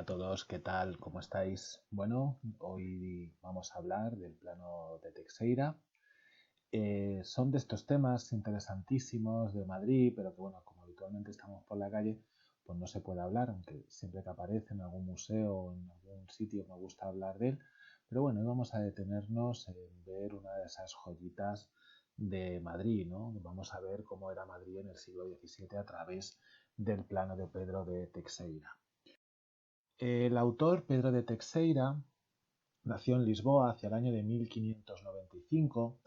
Hola a todos, ¿qué tal? ¿Cómo estáis? Bueno, hoy vamos a hablar del plano de Teixeira. Son de estos temas interesantísimos de Madrid, pero que bueno, como habitualmente estamos por la calle, pues no se puede hablar, aunque siempre que aparece en algún museo o en algún sitio me gusta hablar de él. Pero bueno, hoy vamos a detenernos en ver una de esas joyitas de Madrid, ¿no? Vamos a ver cómo era Madrid en el siglo XVII a través del plano de Pedro de Teixeira. El autor Pedro de Teixeira nació en Lisboa hacia el año de 1595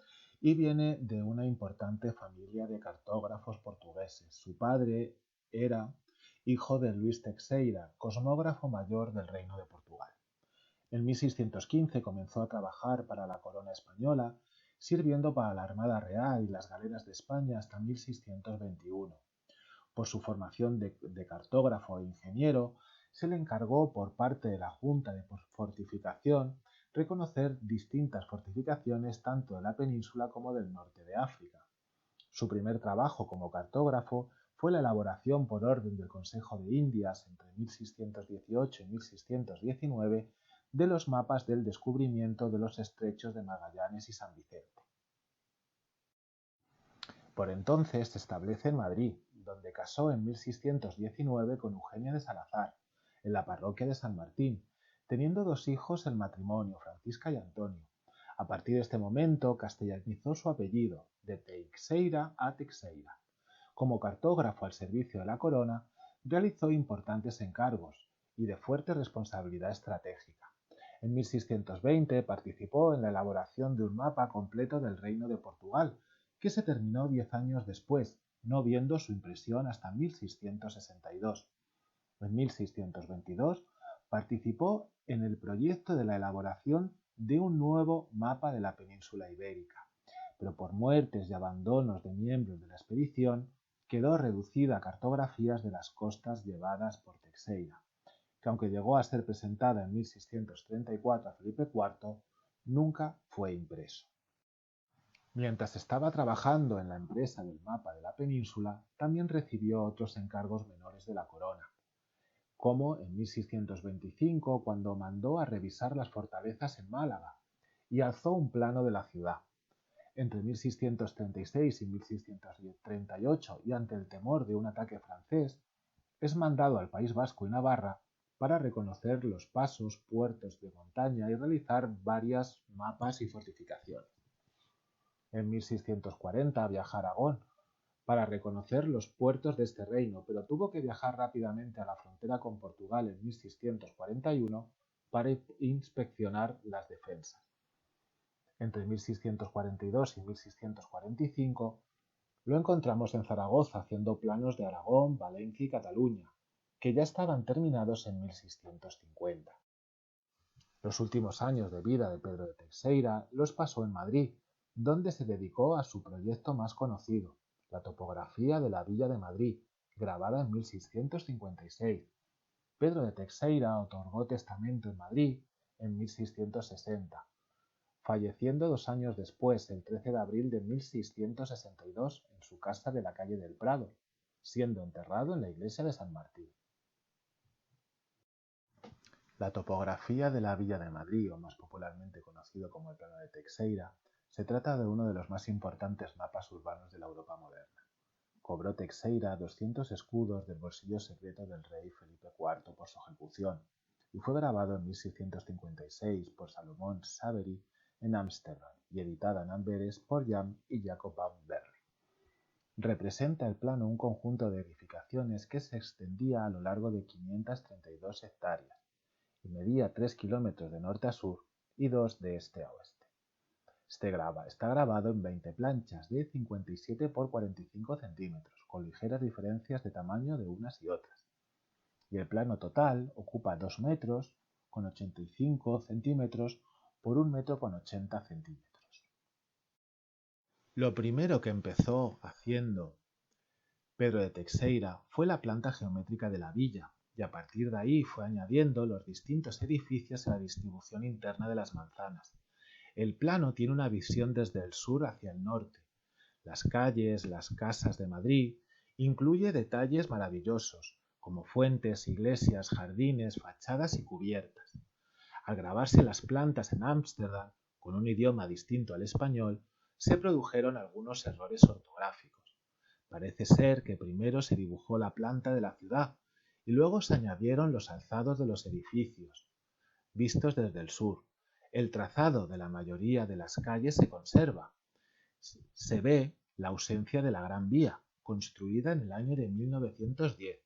y viene de una importante familia de cartógrafos portugueses. Su padre era hijo de Luís Teixeira, cosmógrafo mayor del Reino de Portugal. En 1615 comenzó a trabajar para la corona española, sirviendo para la Armada Real y las galeras de España hasta 1621. Por su formación de cartógrafo e ingeniero, se le encargó por parte de la Junta de Fortificación reconocer distintas fortificaciones tanto de la península como del norte de África. Su primer trabajo como cartógrafo fue la elaboración por orden del Consejo de Indias entre 1618 y 1619 de los mapas del descubrimiento de los estrechos de Magallanes y San Vicente. Por entonces se establece en Madrid, donde casó en 1619 con Eugenia de Salazar, en la parroquia de San Martín, teniendo dos hijos el matrimonio, Francisca y Antonio. A partir de este momento castellanizó su apellido, de Teixeira a Teixeira. Como cartógrafo al servicio de la corona, realizó importantes encargos y de fuerte responsabilidad estratégica. En 1620 participó en la elaboración de un mapa completo del Reino de Portugal, que se terminó 10 años después, no viendo su impresión hasta 1662. En 1622 participó en el proyecto de la elaboración de un nuevo mapa de la península ibérica, pero por muertes y abandonos de miembros de la expedición quedó reducida a cartografías de las costas llevadas por Teixeira, que aunque llegó a ser presentada en 1634 a Felipe IV, nunca fue impreso. Mientras estaba trabajando en la empresa del mapa de la península, también recibió otros encargos menores de la corona, como en 1625 cuando mandó a revisar las fortalezas en Málaga y alzó un plano de la ciudad. Entre 1636 y 1638, y ante el temor de un ataque francés, es mandado al País Vasco y Navarra para reconocer los pasos, puertos de montaña y realizar varios mapas y fortificaciones. En 1640 viaja a Aragón para reconocer los puertos de este reino, pero tuvo que viajar rápidamente a la frontera con Portugal en 1641 para inspeccionar las defensas. Entre 1642 y 1645 lo encontramos en Zaragoza haciendo planos de Aragón, Valencia y Cataluña, que ya estaban terminados en 1650. Los últimos años de vida de Pedro de Teixeira los pasó en Madrid, donde se dedicó a su proyecto más conocido, la topografía de la Villa de Madrid, grabada en 1656. Pedro de Teixeira otorgó testamento en Madrid en 1660, falleciendo 2 años después, el 13 de abril de 1662, en su casa de la calle del Prado, siendo enterrado en la iglesia de San Martín. La topografía de la Villa de Madrid, o más popularmente conocido como el Plano de Teixeira, se trata de uno de los más importantes mapas urbanos de la Europa moderna. Cobró Teixeira 200 escudos del bolsillo secreto del rey Felipe IV por su ejecución, y fue grabado en 1656 por Salomón Savery en Ámsterdam y editada en Amberes por Jan y Jacob van Berry. Representa el plano un conjunto de edificaciones que se extendía a lo largo de 532 hectáreas y medía 3 kilómetros de norte a sur y 2 de este a oeste. Está grabado en 20 planchas de 57 por 45 centímetros, con ligeras diferencias de tamaño de unas y otras. Y el plano total ocupa 2 metros con 85 centímetros por 1 metro con 80 centímetros. Lo primero que empezó haciendo Pedro de Teixeira fue la planta geométrica de la villa, y a partir de ahí fue añadiendo los distintos edificios a la distribución interna de las manzanas. El plano tiene una visión desde el sur hacia el norte. Las calles, las casas de Madrid, incluye detalles maravillosos, como fuentes, iglesias, jardines, fachadas y cubiertas. Al grabarse las plantas en Ámsterdam, con un idioma distinto al español, se produjeron algunos errores ortográficos. Parece ser que primero se dibujó la planta de la ciudad y luego se añadieron los alzados de los edificios, vistos desde el sur. El trazado de la mayoría de las calles se conserva. Se ve la ausencia de la Gran Vía, construida en el año de 1910,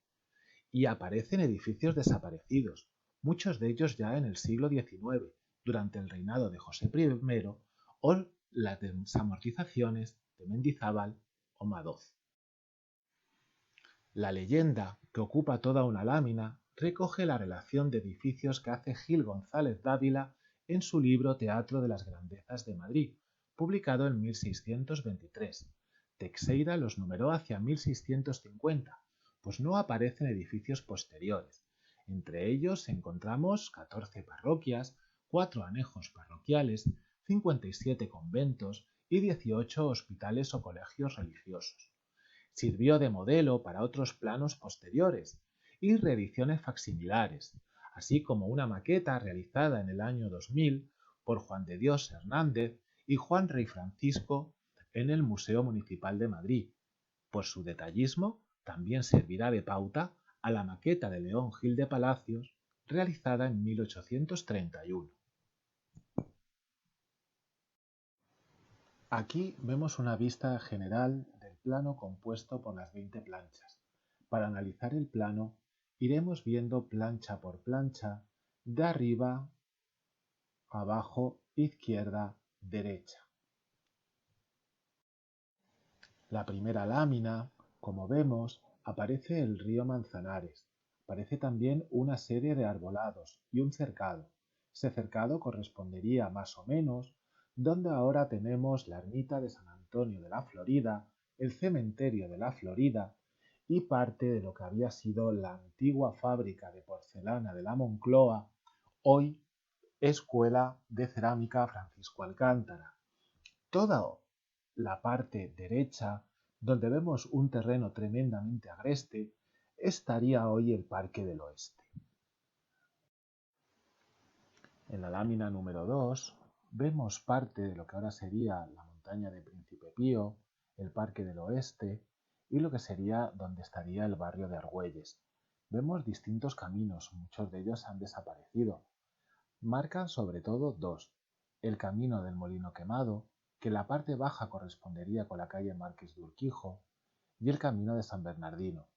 y aparecen edificios desaparecidos, muchos de ellos ya en el siglo XIX, durante el reinado de José I, o las desamortizaciones de Mendizábal o Madoz. La leyenda, que ocupa toda una lámina, recoge la relación de edificios que hace Gil González Dávila en su libro Teatro de las Grandezas de Madrid, publicado en 1623. Teixeira los numeró hacia 1650, pues no aparecen edificios posteriores. Entre ellos encontramos 14 parroquias, 4 anejos parroquiales, 57 conventos y 18 hospitales o colegios religiosos. Sirvió de modelo para otros planos posteriores y reediciones facsimilares, así como una maqueta realizada en el año 2000 por Juan de Dios Hernández y Juan Rey Francisco en el Museo Municipal de Madrid. Por su detallismo, también servirá de pauta a la maqueta de León Gil de Palacios, realizada en 1831. Aquí vemos una vista general del plano compuesto por las 20 planchas. Para analizar el plano, iremos viendo plancha por plancha, de arriba, abajo, izquierda, derecha. La primera lámina, como vemos, aparece el río Manzanares. Aparece también una serie de arbolados y un cercado. Ese cercado correspondería más o menos donde ahora tenemos la ermita de San Antonio de la Florida, el cementerio de la Florida y parte de lo que había sido la antigua fábrica de porcelana de la Moncloa, hoy Escuela de Cerámica Francisco Alcántara. Toda la parte derecha, donde vemos un terreno tremendamente agreste, estaría hoy el Parque del Oeste. En la lámina número 2 vemos parte de lo que ahora sería la montaña de Príncipe Pío, el Parque del Oeste y lo que sería donde estaría el barrio de Argüelles. Vemos distintos caminos, muchos de ellos han desaparecido. Marcan sobre todo dos: el camino del Molino Quemado, que en la parte baja correspondería con la calle Márquez de Urquijo, y el camino de San Bernardino,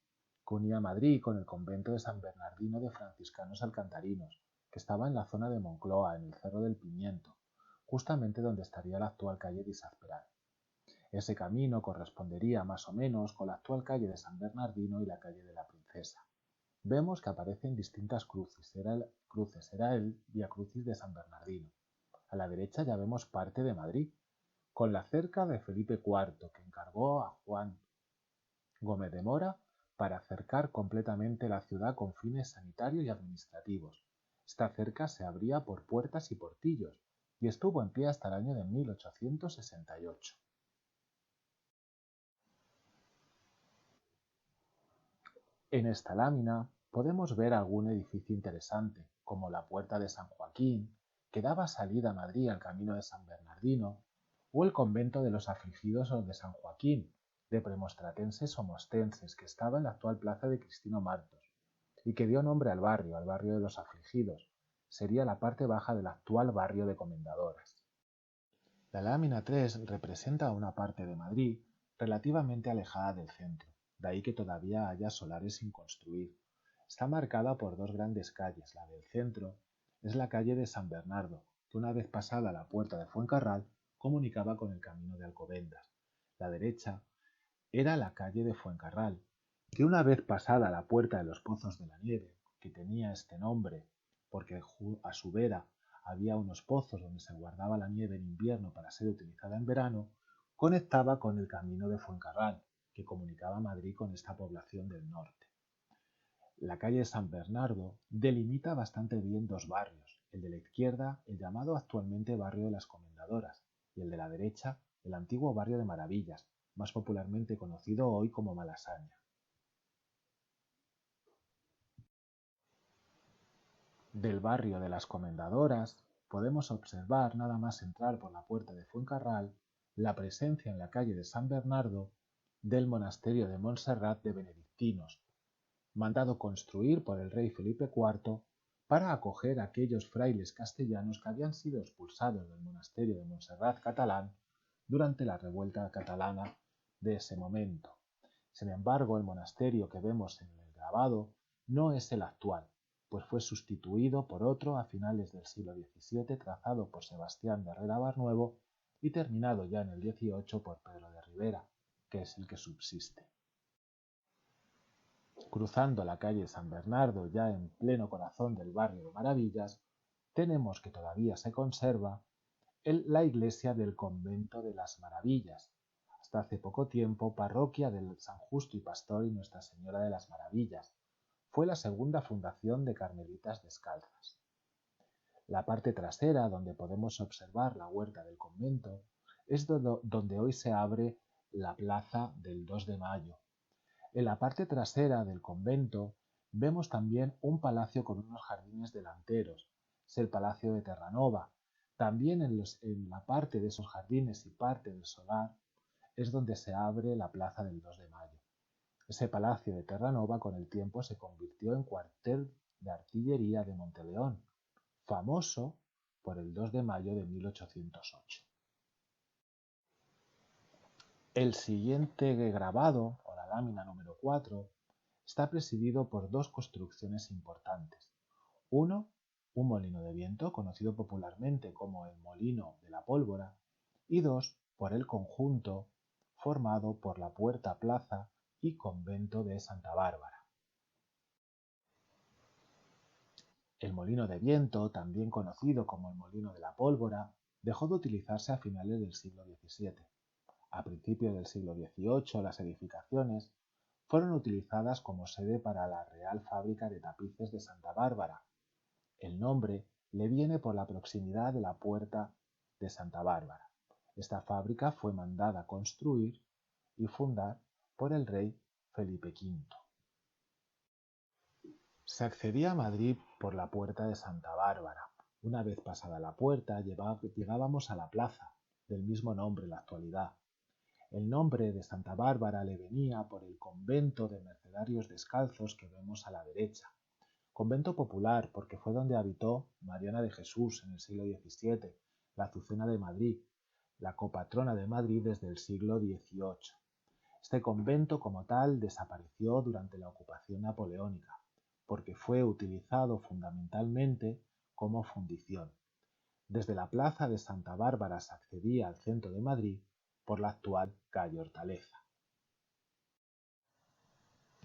que unía Madrid con el convento de San Bernardino de Franciscanos Alcantarinos, que estaba en la zona de Moncloa, en el Cerro del Pimiento, justamente donde estaría la actual calle de Isazperal. Ese camino correspondería más o menos con la actual calle de San Bernardino y la calle de la Princesa. Vemos que aparecen distintas cruces, era el Vía Crucis de San Bernardino. A la derecha ya vemos parte de Madrid, con la cerca de Felipe IV, que encargó a Juan Gómez de Mora para cercar completamente la ciudad con fines sanitarios y administrativos. Esta cerca se abría por puertas y portillos y estuvo en pie hasta el año de 1868. En esta lámina podemos ver algún edificio interesante, como la Puerta de San Joaquín, que daba salida a Madrid al camino de San Bernardino, o el convento de los afligidos o de San Joaquín, de premostratenses o mostenses, que estaba en la actual plaza de Cristino Martos, y que dio nombre al barrio de los afligidos. Sería la parte baja del actual barrio de Comendadoras. La lámina 3 representa una parte de Madrid relativamente alejada del centro, de ahí que todavía haya solares sin construir. Está marcada por dos grandes calles. La del centro es la calle de San Bernardo, que una vez pasada la puerta de Fuencarral comunicaba con el camino de Alcobendas. La derecha era la calle de Fuencarral, que una vez pasada la puerta de los Pozos de la Nieve, que tenía este nombre porque a su vera había unos pozos donde se guardaba la nieve en invierno para ser utilizada en verano, conectaba con el camino de Fuencarral, que comunicaba Madrid con esta población del norte. La calle San Bernardo delimita bastante bien dos barrios: el de la izquierda, el llamado actualmente barrio de las Comendadoras, y el de la derecha, el antiguo barrio de Maravillas, más popularmente conocido hoy como Malasaña. Del barrio de las Comendadoras podemos observar, nada más entrar por la puerta de Fuencarral, la presencia en la calle de San Bernardo del monasterio de Montserrat de benedictinos, mandado construir por el rey Felipe IV para acoger a aquellos frailes castellanos que habían sido expulsados del monasterio de Montserrat catalán durante la revuelta catalana de ese momento. Sin embargo, el monasterio que vemos en el grabado no es el actual, pues fue sustituido por otro a finales del siglo XVII, trazado por Sebastián de Herrera Barnuevo y terminado ya en el XVIII por Pedro de Ribera, que es el que subsiste. Cruzando la calle San Bernardo, ya en pleno corazón del barrio de Maravillas, tenemos que todavía se conserva la iglesia del convento de las Maravillas, hasta hace poco tiempo parroquia del San Justo y Pastor y Nuestra Señora de las Maravillas. Fue la segunda fundación de Carmelitas Descalzas. La parte trasera, donde podemos observar la huerta del convento, es donde hoy se abre la plaza del 2 de mayo. En la parte trasera del convento vemos también un palacio con unos jardines delanteros, es el Palacio de Terranova. También en la parte de esos jardines y parte del solar es donde se abre la plaza del 2 de mayo. Ese palacio de Terranova con el tiempo se convirtió en cuartel de artillería de Monteleón, famoso por el 2 de mayo de 1808. El siguiente grabado, o la lámina número 4, está presidido por dos construcciones importantes. Uno, un molino de viento, conocido popularmente como el Molino de la Pólvora, y dos, por el conjunto formado por la Puerta Plaza y Convento de Santa Bárbara. El molino de viento, también conocido como el Molino de la Pólvora, dejó de utilizarse a finales del siglo XVII. A principios del siglo XVIII, las edificaciones fueron utilizadas como sede para la Real Fábrica de Tapices de Santa Bárbara. El nombre le viene por la proximidad de la Puerta de Santa Bárbara. Esta fábrica fue mandada construir y fundar por el rey Felipe V. Se accedía a Madrid por la Puerta de Santa Bárbara. Una vez pasada la puerta, llegábamos a la plaza, del mismo nombre en la actualidad. El nombre de Santa Bárbara le venía por el convento de mercedarios descalzos que vemos a la derecha. Convento popular porque fue donde habitó Mariana de Jesús en el siglo XVII, la Azucena de Madrid, la copatrona de Madrid desde el siglo XVIII. Este convento como tal desapareció durante la ocupación napoleónica, porque fue utilizado fundamentalmente como fundición. Desde la plaza de Santa Bárbara se accedía al centro de Madrid por la actual calle Hortaleza.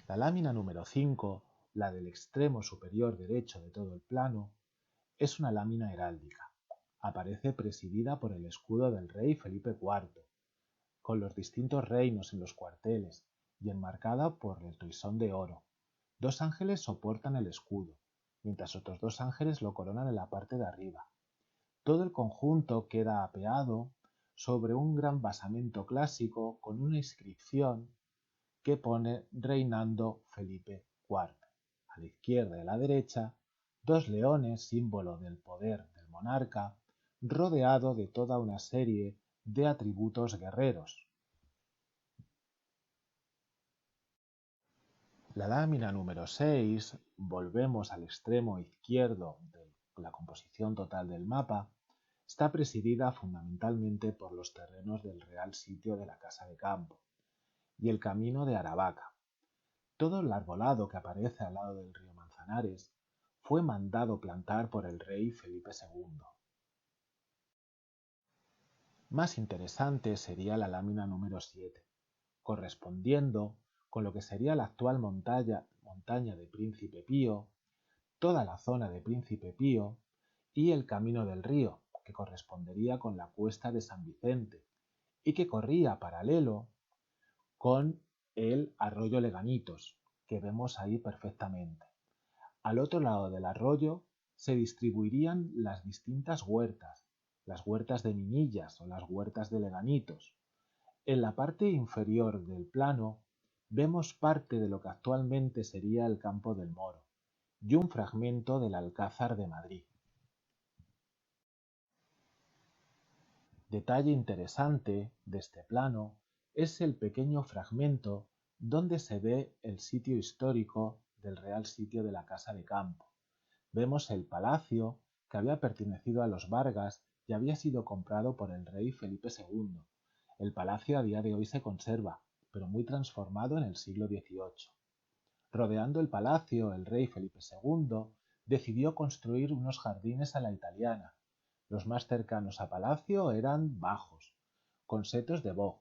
La lámina número 5, la del extremo superior derecho de todo el plano, es una lámina heráldica. Aparece presidida por el escudo del rey Felipe IV, con los distintos reinos en los cuarteles y enmarcada por el toisón de oro. Dos ángeles soportan el escudo, mientras otros dos ángeles lo coronan en la parte de arriba. Todo el conjunto queda apeado sobre un gran basamento clásico con una inscripción que pone Reinando Felipe IV. A la izquierda y a la derecha, dos leones, símbolo del poder del monarca, rodeado de toda una serie de atributos guerreros. La lámina número 6, volvemos al extremo izquierdo de la composición total del mapa, está presidida fundamentalmente por los terrenos del Real Sitio de la Casa de Campo y el Camino de Aravaca. Todo el arbolado que aparece al lado del río Manzanares fue mandado plantar por el rey Felipe II. Más interesante sería la lámina número 7, correspondiendo con lo que sería la actual montaña de Príncipe Pío, toda la zona de Príncipe Pío y el Camino del Río, que correspondería con la cuesta de San Vicente y que corría paralelo con el arroyo Leganitos, que vemos ahí perfectamente. Al otro lado del arroyo se distribuirían las distintas huertas, las huertas de Minillas o las huertas de Leganitos. En la parte inferior del plano vemos parte de lo que actualmente sería el Campo del Moro, y un fragmento del Alcázar de Madrid. Detalle interesante de este plano es el pequeño fragmento donde se ve el sitio histórico del Real Sitio de la Casa de Campo. Vemos el palacio que había pertenecido a los Vargas y había sido comprado por el rey Felipe II. El palacio a día de hoy se conserva, pero muy transformado en el siglo XVIII. Rodeando el palacio, el rey Felipe II decidió construir unos jardines a la italiana. Los más cercanos a palacio eran bajos, con setos de boj,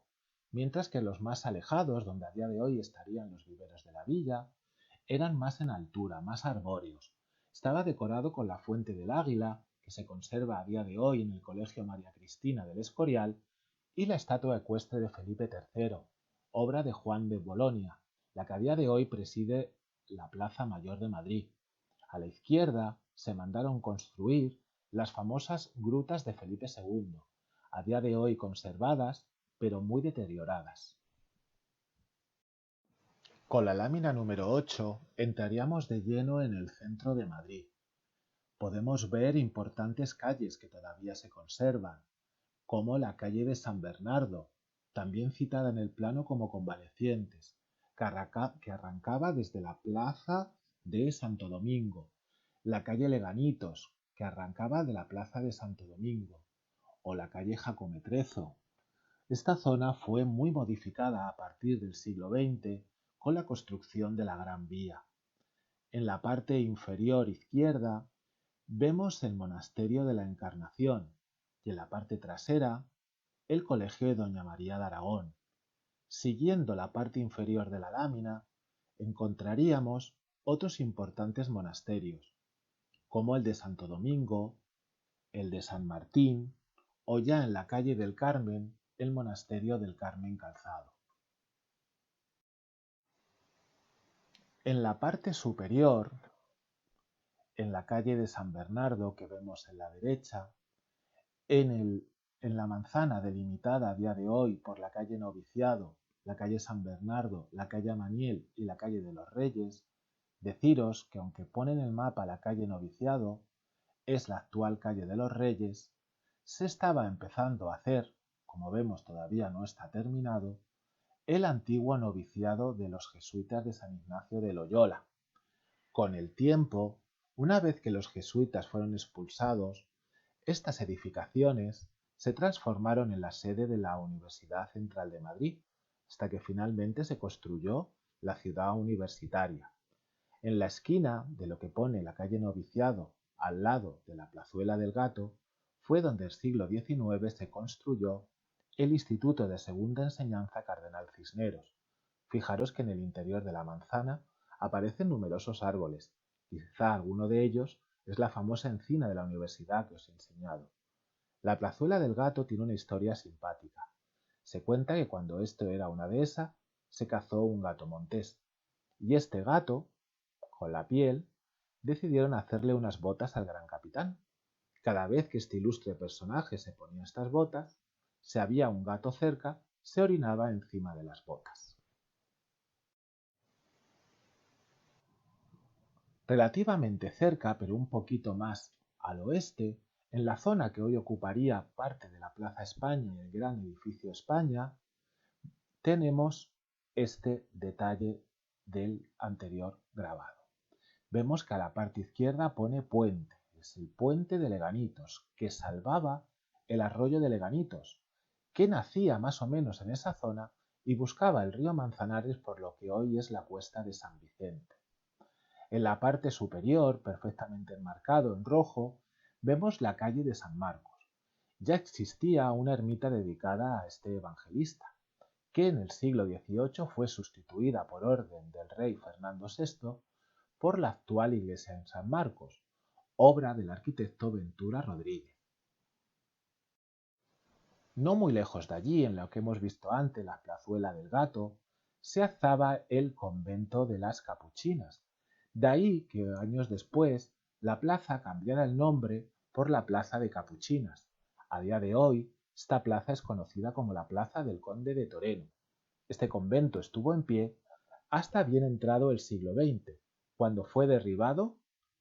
mientras que los más alejados, donde a día de hoy estarían los viveros de la villa, eran más en altura, más arbóreos. Estaba decorado con la fuente del Águila, que se conserva a día de hoy en el Colegio María Cristina del Escorial, y la estatua ecuestre de Felipe III, obra de Juan de Bolonia, la que a día de hoy preside la Plaza Mayor de Madrid. A la izquierda se mandaron construir las famosas grutas de Felipe II, a día de hoy conservadas, pero muy deterioradas. Con la lámina número 8 entraríamos de lleno en el centro de Madrid. Podemos ver importantes calles que todavía se conservan, como la calle de San Bernardo, también citada en el plano como Convalecientes, que arrancaba desde la plaza de Santo Domingo, la calle Leganitos, que arrancaba de la plaza de Santo Domingo, o la calle Jacometrezo. Esta zona fue muy modificada a partir del siglo XX con la construcción de la Gran Vía. En la parte inferior izquierda vemos el Monasterio de la Encarnación y en la parte trasera el Colegio de Doña María de Aragón. Siguiendo la parte inferior de la lámina encontraríamos otros importantes monasterios, como el de Santo Domingo, el de San Martín o ya en la calle del Carmen el Monasterio del Carmen Calzado. En la parte superior, en la calle de San Bernardo que vemos en la derecha, en la manzana delimitada a día de hoy por la calle Noviciado, la calle San Bernardo, la calle Amaniel y la calle de los Reyes, deciros que aunque pone en el mapa la calle Noviciado, es la actual calle de los Reyes, se estaba empezando a hacer, como vemos todavía no está terminado, el antiguo noviciado de los jesuitas de San Ignacio de Loyola. Con el tiempo, una vez que los jesuitas fueron expulsados, estas edificaciones se transformaron en la sede de la Universidad Central de Madrid, hasta que finalmente se construyó la ciudad universitaria. En la esquina de lo que pone la calle Noviciado, al lado de la Plazuela del Gato, fue donde el siglo XIX se construyó el Instituto de Segunda Enseñanza Cardenal Cisneros. Fijaros que en el interior de la manzana aparecen numerosos árboles, quizá alguno de ellos es la famosa encina de la universidad que os he enseñado. La Plazuela del Gato tiene una historia simpática. Se cuenta que cuando esto era una dehesa, se cazó un gato montés, y este gato, con la piel, decidieron hacerle unas botas al gran capitán. Cada vez que este ilustre personaje se ponía estas botas, si había un gato cerca, se orinaba encima de las botas. Relativamente cerca, pero un poquito más al oeste, en la zona que hoy ocuparía parte de la Plaza España y el gran edificio España, tenemos este detalle del anterior grabado. Vemos que a la parte izquierda pone puente, es el puente de Leganitos, que salvaba el arroyo de Leganitos, que nacía más o menos en esa zona y buscaba el río Manzanares por lo que hoy es la cuesta de San Vicente. En la parte superior, perfectamente enmarcado en rojo, vemos la calle de San Marcos. Ya existía una ermita dedicada a este evangelista, que en el siglo XVIII fue sustituida por orden del rey Fernando VI por la actual iglesia en San Marcos, obra del arquitecto Ventura Rodríguez. No muy lejos de allí, en lo que hemos visto antes, la Plazuela del Gato, se alzaba el convento de las Capuchinas. De ahí que años después la plaza cambiara el nombre por la Plaza de Capuchinas. A día de hoy, esta plaza es conocida como la Plaza del Conde de Toreno. Este convento estuvo en pie hasta bien entrado el siglo XX, cuando fue derribado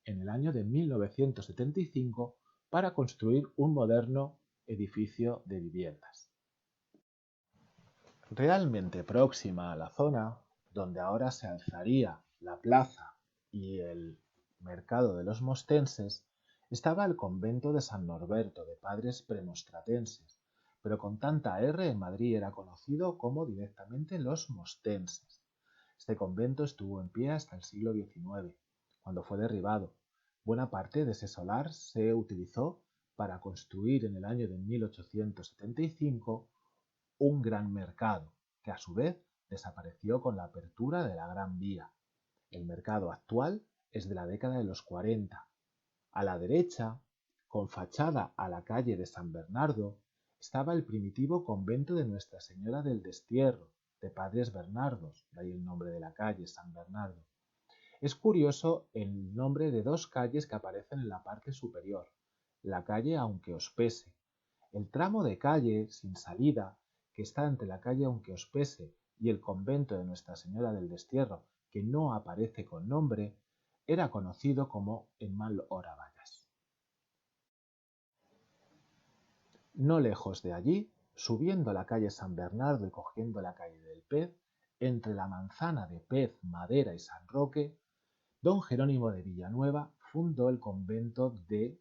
en el año de 1975 para construir un moderno edificio de viviendas. Realmente próxima a la zona donde ahora se alzaría la plaza y el mercado de los mostenses, estaba el convento de San Norberto de padres premostratenses, pero con tanta R en Madrid era conocido como directamente los mostenses. Este convento estuvo en pie hasta el siglo XIX, cuando fue derribado. Buena parte de ese solar se utilizó para construir en el año de 1875 un gran mercado, que a su vez desapareció con la apertura de la Gran Vía. El mercado actual es de la década de los 40. A la derecha, con fachada a la calle de San Bernardo, estaba el primitivo convento de Nuestra Señora del Destierro, de Padres Bernardos, de ahí el nombre de la calle, San Bernardo. Es curioso el nombre de dos calles que aparecen en la parte superior, la calle Aunque os pese. El tramo de calle sin salida, que está entre la calle Aunque os pese y el convento de Nuestra Señora del Destierro, que no aparece con nombre, era conocido como En mal hora vayas. No lejos de allí, subiendo la calle San Bernardo y cogiendo la calle del Pez, entre la manzana de Pez, Madera y San Roque, don Jerónimo de Villanueva fundó el convento de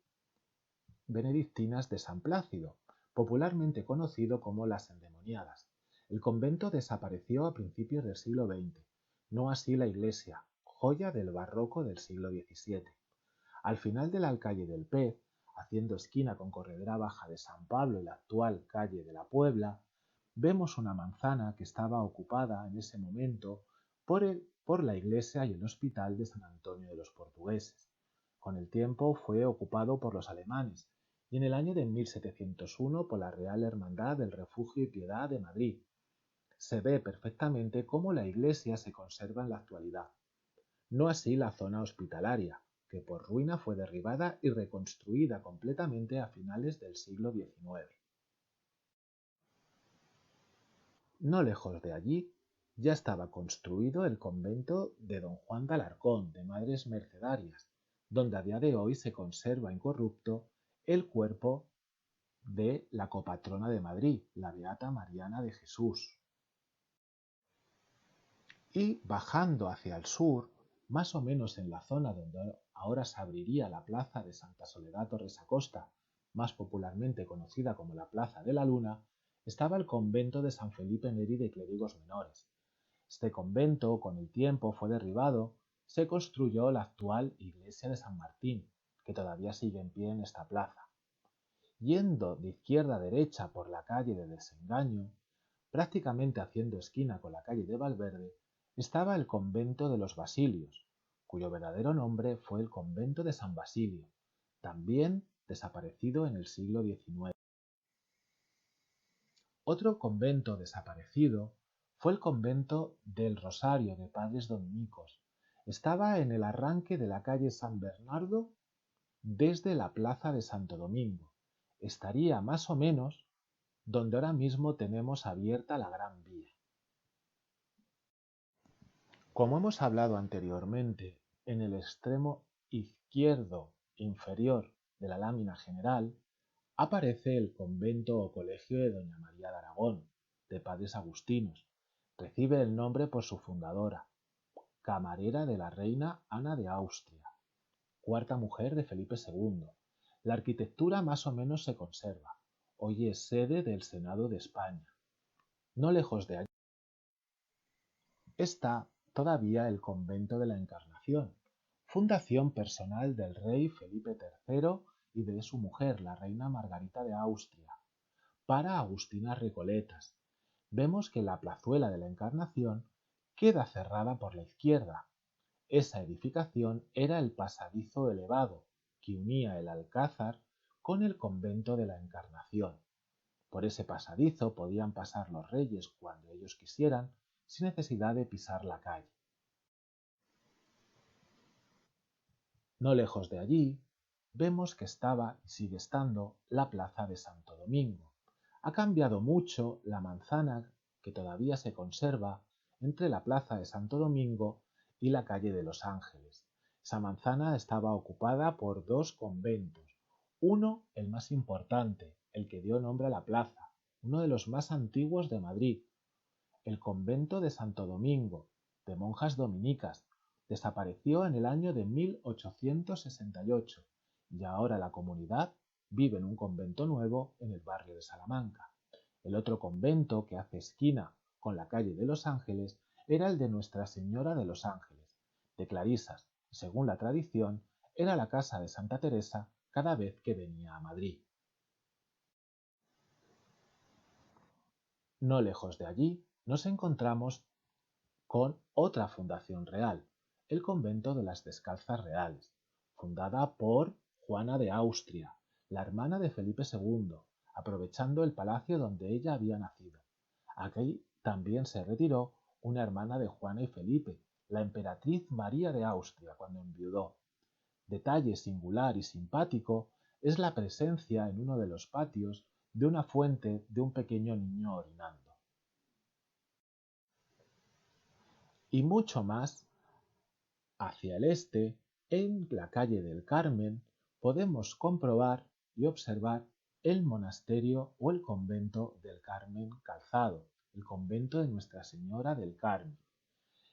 benedictinas de San Plácido, popularmente conocido como las Endemoniadas. El convento desapareció a principios del siglo XX, no así la iglesia, joya del barroco del siglo XVII. Al final de la calle del Pez, haciendo esquina con Corredera Baja de San Pablo y la actual calle de la Puebla, vemos una manzana que estaba ocupada en ese momento por la iglesia y el hospital de San Antonio de los Portugueses. Con el tiempo fue ocupado por los alemanes y en el año de 1701 por la Real Hermandad del Refugio y Piedad de Madrid. Se ve perfectamente cómo la iglesia se conserva en la actualidad. No así la zona hospitalaria, que por ruina fue derribada y reconstruida completamente a finales del siglo XIX. No lejos de allí ya estaba construido el convento de don Juan de Alarcón, de Madres Mercedarias, donde a día de hoy se conserva incorrupto el cuerpo de la copatrona de Madrid, la Beata Mariana de Jesús. Y bajando hacia el sur, más o menos en la zona donde ahora se abriría la plaza de Santa Soledad Torres Acosta, más popularmente conocida como la Plaza de la Luna, estaba el convento de San Felipe Neri de Clérigos Menores. Este convento, con el tiempo, fue derribado, se construyó la actual iglesia de San Martín, que todavía sigue en pie en esta plaza. Yendo de izquierda a derecha por la calle de Desengaño, prácticamente haciendo esquina con la calle de Valverde, estaba el convento de los Basilios, cuyo verdadero nombre fue el convento de San Basilio, también desaparecido en el siglo XIX. Otro convento desaparecido fue el convento del Rosario de Padres Dominicos. Estaba en el arranque de la calle San Bernardo desde la plaza de Santo Domingo. Estaría más o menos donde ahora mismo tenemos abierta la Gran Vía. Como hemos hablado anteriormente, en el extremo izquierdo inferior de la lámina general aparece el convento o colegio de Doña María de Aragón, de padres agustinos. Recibe el nombre por su fundadora, camarera de la reina Ana de Austria, cuarta mujer de Felipe II. La arquitectura más o menos se conserva. Hoy es sede del Senado de España. No lejos de allí está todavía el convento de la Encarnación, fundación personal del rey Felipe III y de su mujer, la reina Margarita de Austria, para agustinas recoletas. Vemos que la plazuela de la Encarnación queda cerrada por la izquierda. Esa edificación era el pasadizo elevado que unía el Alcázar con el convento de la Encarnación. Por ese pasadizo podían pasar los reyes cuando ellos quisieran, sin necesidad de pisar la calle. No lejos de allí, vemos que estaba y sigue estando la plaza de Santo Domingo. Ha cambiado mucho la manzana que todavía se conserva entre la plaza de Santo Domingo y la calle de Los Ángeles. Esa manzana estaba ocupada por dos conventos. Uno, el más importante, el que dio nombre a la plaza, uno de los más antiguos de Madrid, el convento de Santo Domingo, de monjas dominicas. Desapareció en el año de 1868 y ahora la comunidad vive en un convento nuevo en el barrio de Salamanca. El otro convento, que hace esquina con la calle de Los Ángeles, era el de Nuestra Señora de los Ángeles, de Clarisas, y según la tradición, era la casa de Santa Teresa cada vez que venía a Madrid. No lejos de allí nos encontramos con otra fundación real, el convento de las Descalzas Reales, fundada por Juana de Austria, la hermana de Felipe II, aprovechando el palacio donde ella había nacido. Aquí también se retiró una hermana de Juana y Felipe, la emperatriz María de Austria, cuando enviudó. Detalle singular y simpático es la presencia en uno de los patios de una fuente de un pequeño niño orinando. Y mucho más hacia el este, en la calle del Carmen, podemos comprobar y observar el monasterio o el convento del Carmen Calzado, el convento de Nuestra Señora del Carmen.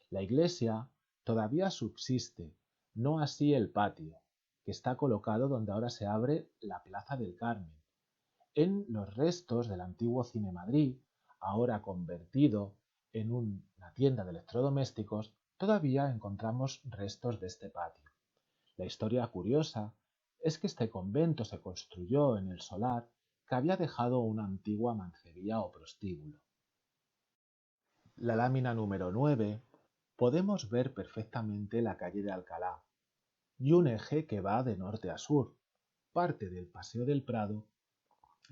La iglesia todavía subsiste, no así el patio, que está colocado donde ahora se abre la Plaza del Carmen, en los restos del antiguo Cine Madrid, ahora convertido en una tienda de electrodomésticos. Todavía encontramos restos de este patio. La historia curiosa es que este convento se construyó en el solar que había dejado una antigua mancería o prostíbulo. La lámina número 9 podemos ver perfectamente la calle de Alcalá y un eje que va de norte a sur, parte del Paseo del Prado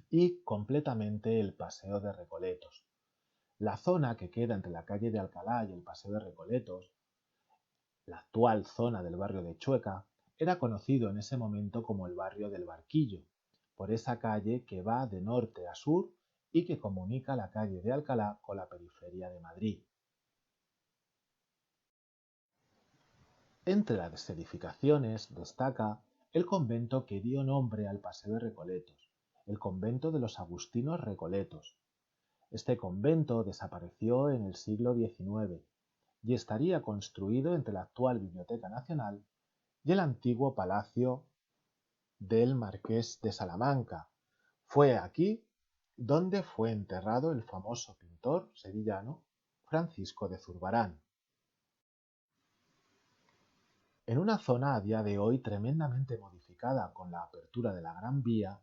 y completamente el Paseo de Recoletos. La zona que queda entre la calle de Alcalá y el Paseo de Recoletos, la actual zona del barrio de Chueca, era conocido en ese momento como el barrio del Barquillo, por esa calle que va de norte a sur y que comunica la calle de Alcalá con la periferia de Madrid. Entre las edificaciones destaca el convento que dio nombre al Paseo de Recoletos, el convento de los Agustinos Recoletos. Este convento desapareció en el siglo XIX y estaría construido entre la actual Biblioteca Nacional y el antiguo Palacio del Marqués de Salamanca. Fue aquí donde fue enterrado el famoso pintor sevillano Francisco de Zurbarán. En una zona a día de hoy tremendamente modificada con la apertura de la Gran Vía,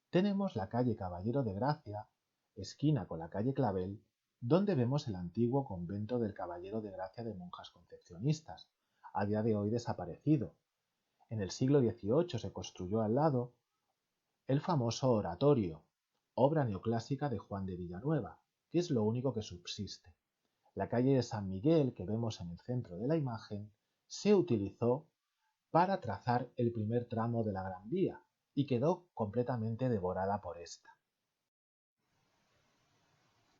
tenemos la calle Caballero de Gracia, esquina con la calle Clavel, donde vemos el antiguo convento del Caballero de Gracia de monjas concepcionistas, a día de hoy desaparecido. En el siglo XVIII se construyó al lado el famoso oratorio, obra neoclásica de Juan de Villanueva, que es lo único que subsiste. La calle de San Miguel, que vemos en el centro de la imagen, se utilizó para trazar el primer tramo de la Gran Vía y quedó completamente devorada por esta.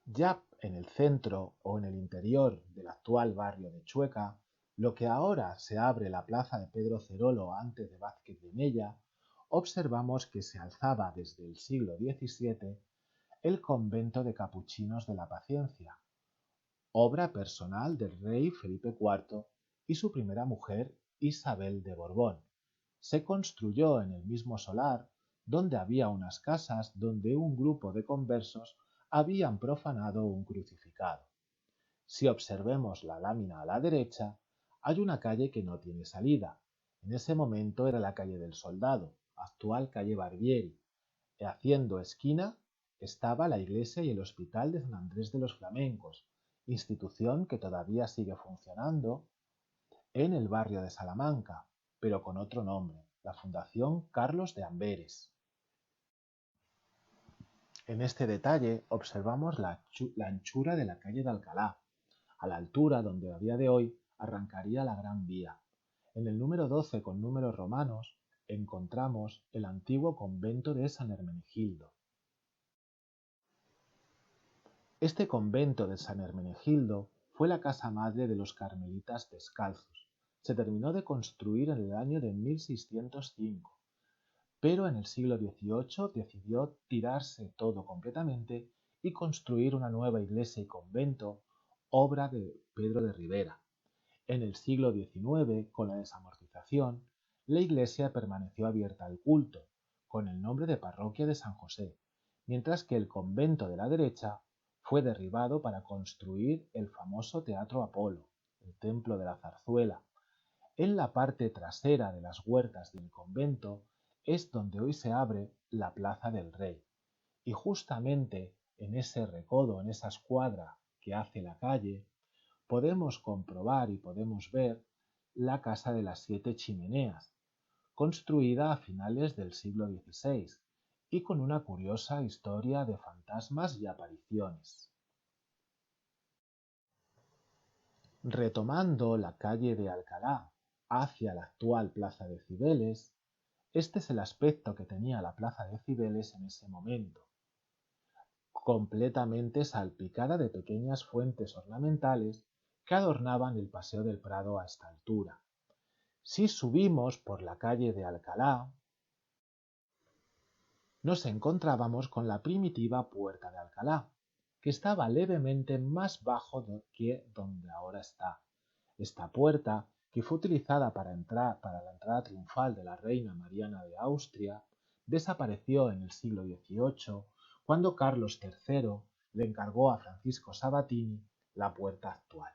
Ya en el centro o en el interior del actual barrio de Chueca, lo que ahora se abre la plaza de Pedro Cerolo antes de Vázquez de Mella, observamos que se alzaba desde el siglo XVII el convento de capuchinos de la Paciencia, obra personal del rey Felipe IV y su primera mujer Isabel de Borbón. Se construyó en el mismo solar donde había unas casas donde un grupo de conversos habían profanado un crucificado. Si observemos la lámina a la derecha, hay una calle que no tiene salida. En ese momento era la calle del Soldado, actual calle Barbieri. Haciendo esquina estaba la iglesia y el hospital de San Andrés de los Flamencos, institución que todavía sigue funcionando en el barrio de Salamanca, pero con otro nombre, la Fundación Carlos de Amberes. En este detalle observamos la anchura de la calle de Alcalá, a la altura donde a día de hoy arrancaría la Gran Vía. En el número 12 con números romanos encontramos el antiguo convento de San Hermenegildo. Este convento de San Hermenegildo fue la casa madre de los carmelitas descalzos, se terminó de construir en el año de 1605, pero en el siglo XVIII decidió tirarse todo completamente y construir una nueva iglesia y convento, obra de Pedro de Ribera. En el siglo XIX, con la desamortización, la iglesia permaneció abierta al culto, con el nombre de Parroquia de San José, mientras que el convento de la derecha fue derribado para construir el famoso Teatro Apolo, el Templo de la Zarzuela. En la parte trasera de las huertas del convento es donde hoy se abre la Plaza del Rey. Y justamente en ese recodo, en esa escuadra que hace la calle, podemos comprobar y podemos ver la Casa de las Siete Chimeneas, construida a finales del siglo XVI y con una curiosa historia de fantasmas y apariciones. Retomando la calle de Alcalá hacia la actual Plaza de Cibeles, este es el aspecto que tenía la Plaza de Cibeles en ese momento, completamente salpicada de pequeñas fuentes ornamentales que adornaban el Paseo del Prado a esta altura. Si subimos por la calle de Alcalá, nos encontrábamos con la primitiva Puerta de Alcalá, que estaba levemente más bajo que donde ahora está. Esta puerta, que fue utilizada para la entrada triunfal de la reina Mariana de Austria, desapareció en el siglo XVIII cuando Carlos III le encargó a Francisco Sabatini la puerta actual.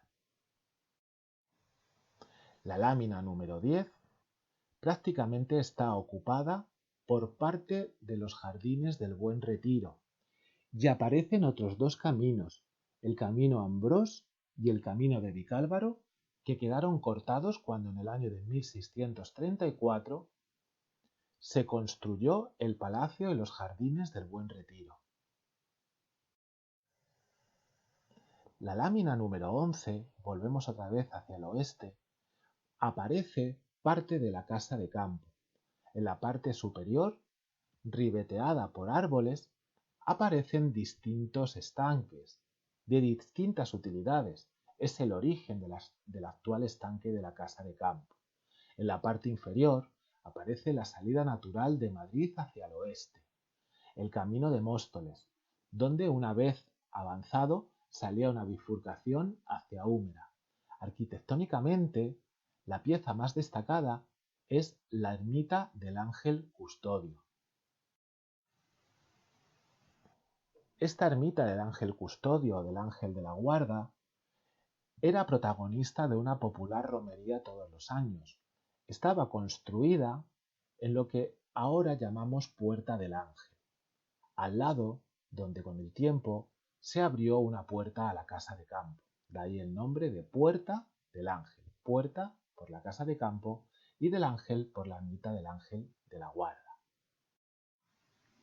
La lámina número 10 prácticamente está ocupada por parte de los jardines del Buen Retiro y aparecen otros dos caminos, el camino Ambrós y el camino de Vicálvaro, que quedaron cortados cuando en el año de 1634 se construyó el palacio y los jardines del Buen Retiro. La lámina número 11, volvemos otra vez hacia el oeste, aparece parte de la casa de campo. En la parte superior, ribeteada por árboles, aparecen distintos estanques, de distintas utilidades. Es el origen del actual estanque de la casa de campo. En la parte inferior aparece la salida natural de Madrid hacia el oeste, el camino de Móstoles, donde una vez avanzado salía una bifurcación hacia Úmera. Arquitectónicamente, la pieza más destacada es la ermita del Ángel Custodio. Esta ermita del Ángel Custodio o del Ángel de la Guarda era protagonista de una popular romería todos los años. Estaba construida en lo que ahora llamamos Puerta del Ángel, al lado donde con el tiempo se abrió una puerta a la casa de campo. De ahí el nombre de Puerta del Ángel. Puerta por la casa de campo y del Ángel por la ermita del Ángel de la Guarda.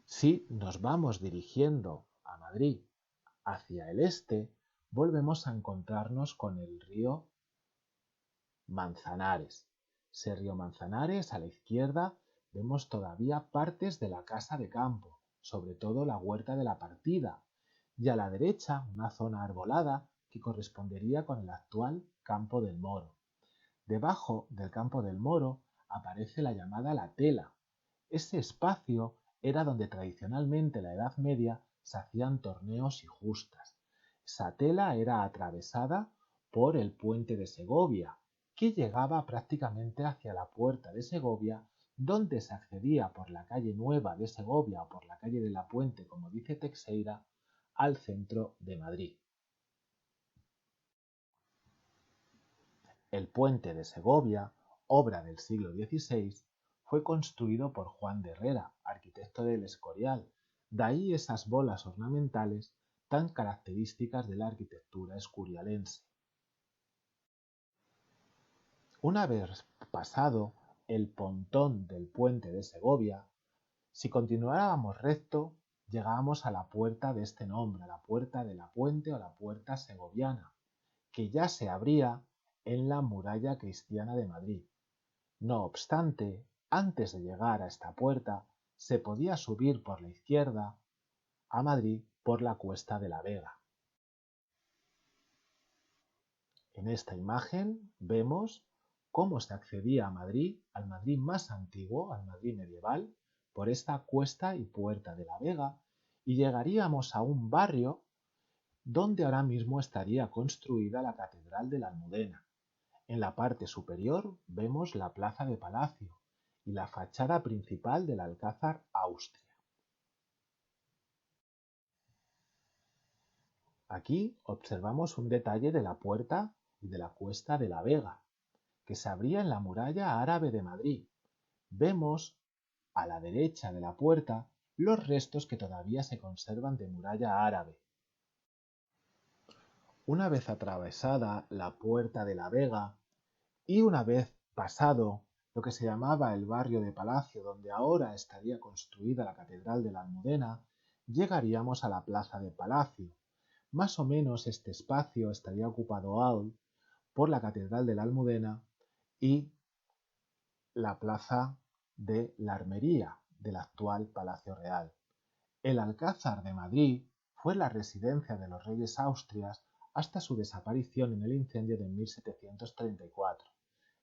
Si nos vamos dirigiendo a Madrid hacia el este, volvemos a encontrarnos con el río Manzanares. Ese río Manzanares, a la izquierda, vemos todavía partes de la casa de campo, sobre todo la huerta de la Partida, y a la derecha una zona arbolada que correspondería con el actual Campo del Moro. Debajo del Campo del Moro aparece la llamada La Tela. Ese espacio era donde tradicionalmente en la Edad Media se hacían torneos y justas. Esa tela era atravesada por el puente de Segovia, que llegaba prácticamente hacia la puerta de Segovia, donde se accedía por la calle Nueva de Segovia o por la calle de la Puente, como dice Teixeira, al centro de Madrid. El puente de Segovia, obra del siglo XVI, fue construido por Juan de Herrera, arquitecto del Escorial. De ahí esas bolas ornamentales tan características de la arquitectura escorialense. Una vez pasado el pontón del puente de Segovia, si continuáramos recto, llegábamos a la puerta de este nombre, a la puerta de la Puente o la puerta segoviana, que ya se abría en la muralla cristiana de Madrid. No obstante, antes de llegar a esta puerta, se podía subir por la izquierda a Madrid por la Cuesta de la Vega. En esta imagen vemos cómo se accedía a Madrid, al Madrid más antiguo, al Madrid medieval, por esta cuesta y puerta de la Vega, y llegaríamos a un barrio donde ahora mismo estaría construida la Catedral de la Almudena. En la parte superior vemos la plaza de Palacio y la fachada principal del Alcázar Austria. Aquí observamos un detalle de la puerta y de la cuesta de la Vega, que se abría en la muralla árabe de Madrid. Vemos a la derecha de la puerta los restos que todavía se conservan de muralla árabe. Una vez atravesada la puerta de la Vega y una vez pasado lo que se llamaba el barrio de Palacio, donde ahora estaría construida la Catedral de la Almudena, llegaríamos a la plaza de Palacio. Más o menos este espacio estaría ocupado hoy por la Catedral de la Almudena y la plaza de la Armería del actual Palacio Real. El Alcázar de Madrid fue la residencia de los reyes austrias hasta su desaparición en el incendio de 1734.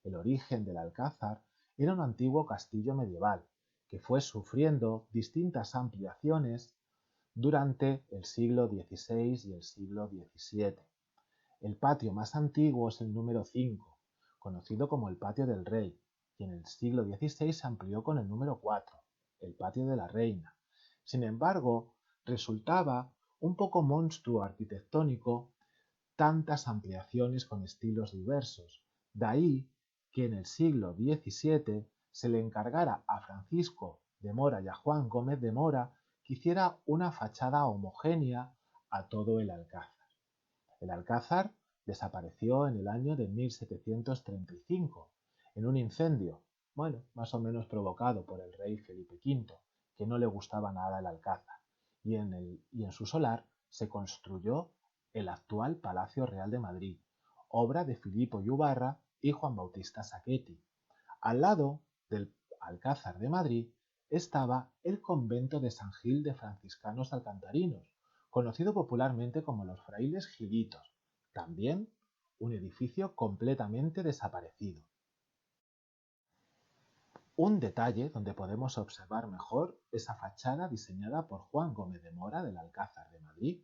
El origen del Alcázar era un antiguo castillo medieval que fue sufriendo distintas ampliaciones durante el siglo XVI y el siglo XVII. El patio más antiguo es el número 5, conocido como el Patio del Rey, y en el siglo XVI se amplió con el número 4, el Patio de la Reina. Sin embargo, resultaba un poco monstruo arquitectónico tantas ampliaciones con estilos diversos. De ahí que en el siglo XVII se le encargara a Francisco de Mora y a Juan Gómez de Mora que hiciera una fachada homogénea a todo el Alcázar. El Alcázar desapareció en el año de 1735 en un incendio, más o menos provocado por el rey Felipe V, que no le gustaba nada el Alcázar, y en su solar se construyó el actual Palacio Real de Madrid, obra de Filippo Iubarra y Juan Bautista Sacchetti. Al lado del Alcázar de Madrid estaba el convento de San Gil de Franciscanos Alcantarinos, conocido popularmente como los Frailes Gilitos, también un edificio completamente desaparecido. Un detalle donde podemos observar mejor esa fachada diseñada por Juan Gómez de Mora del Alcázar de Madrid.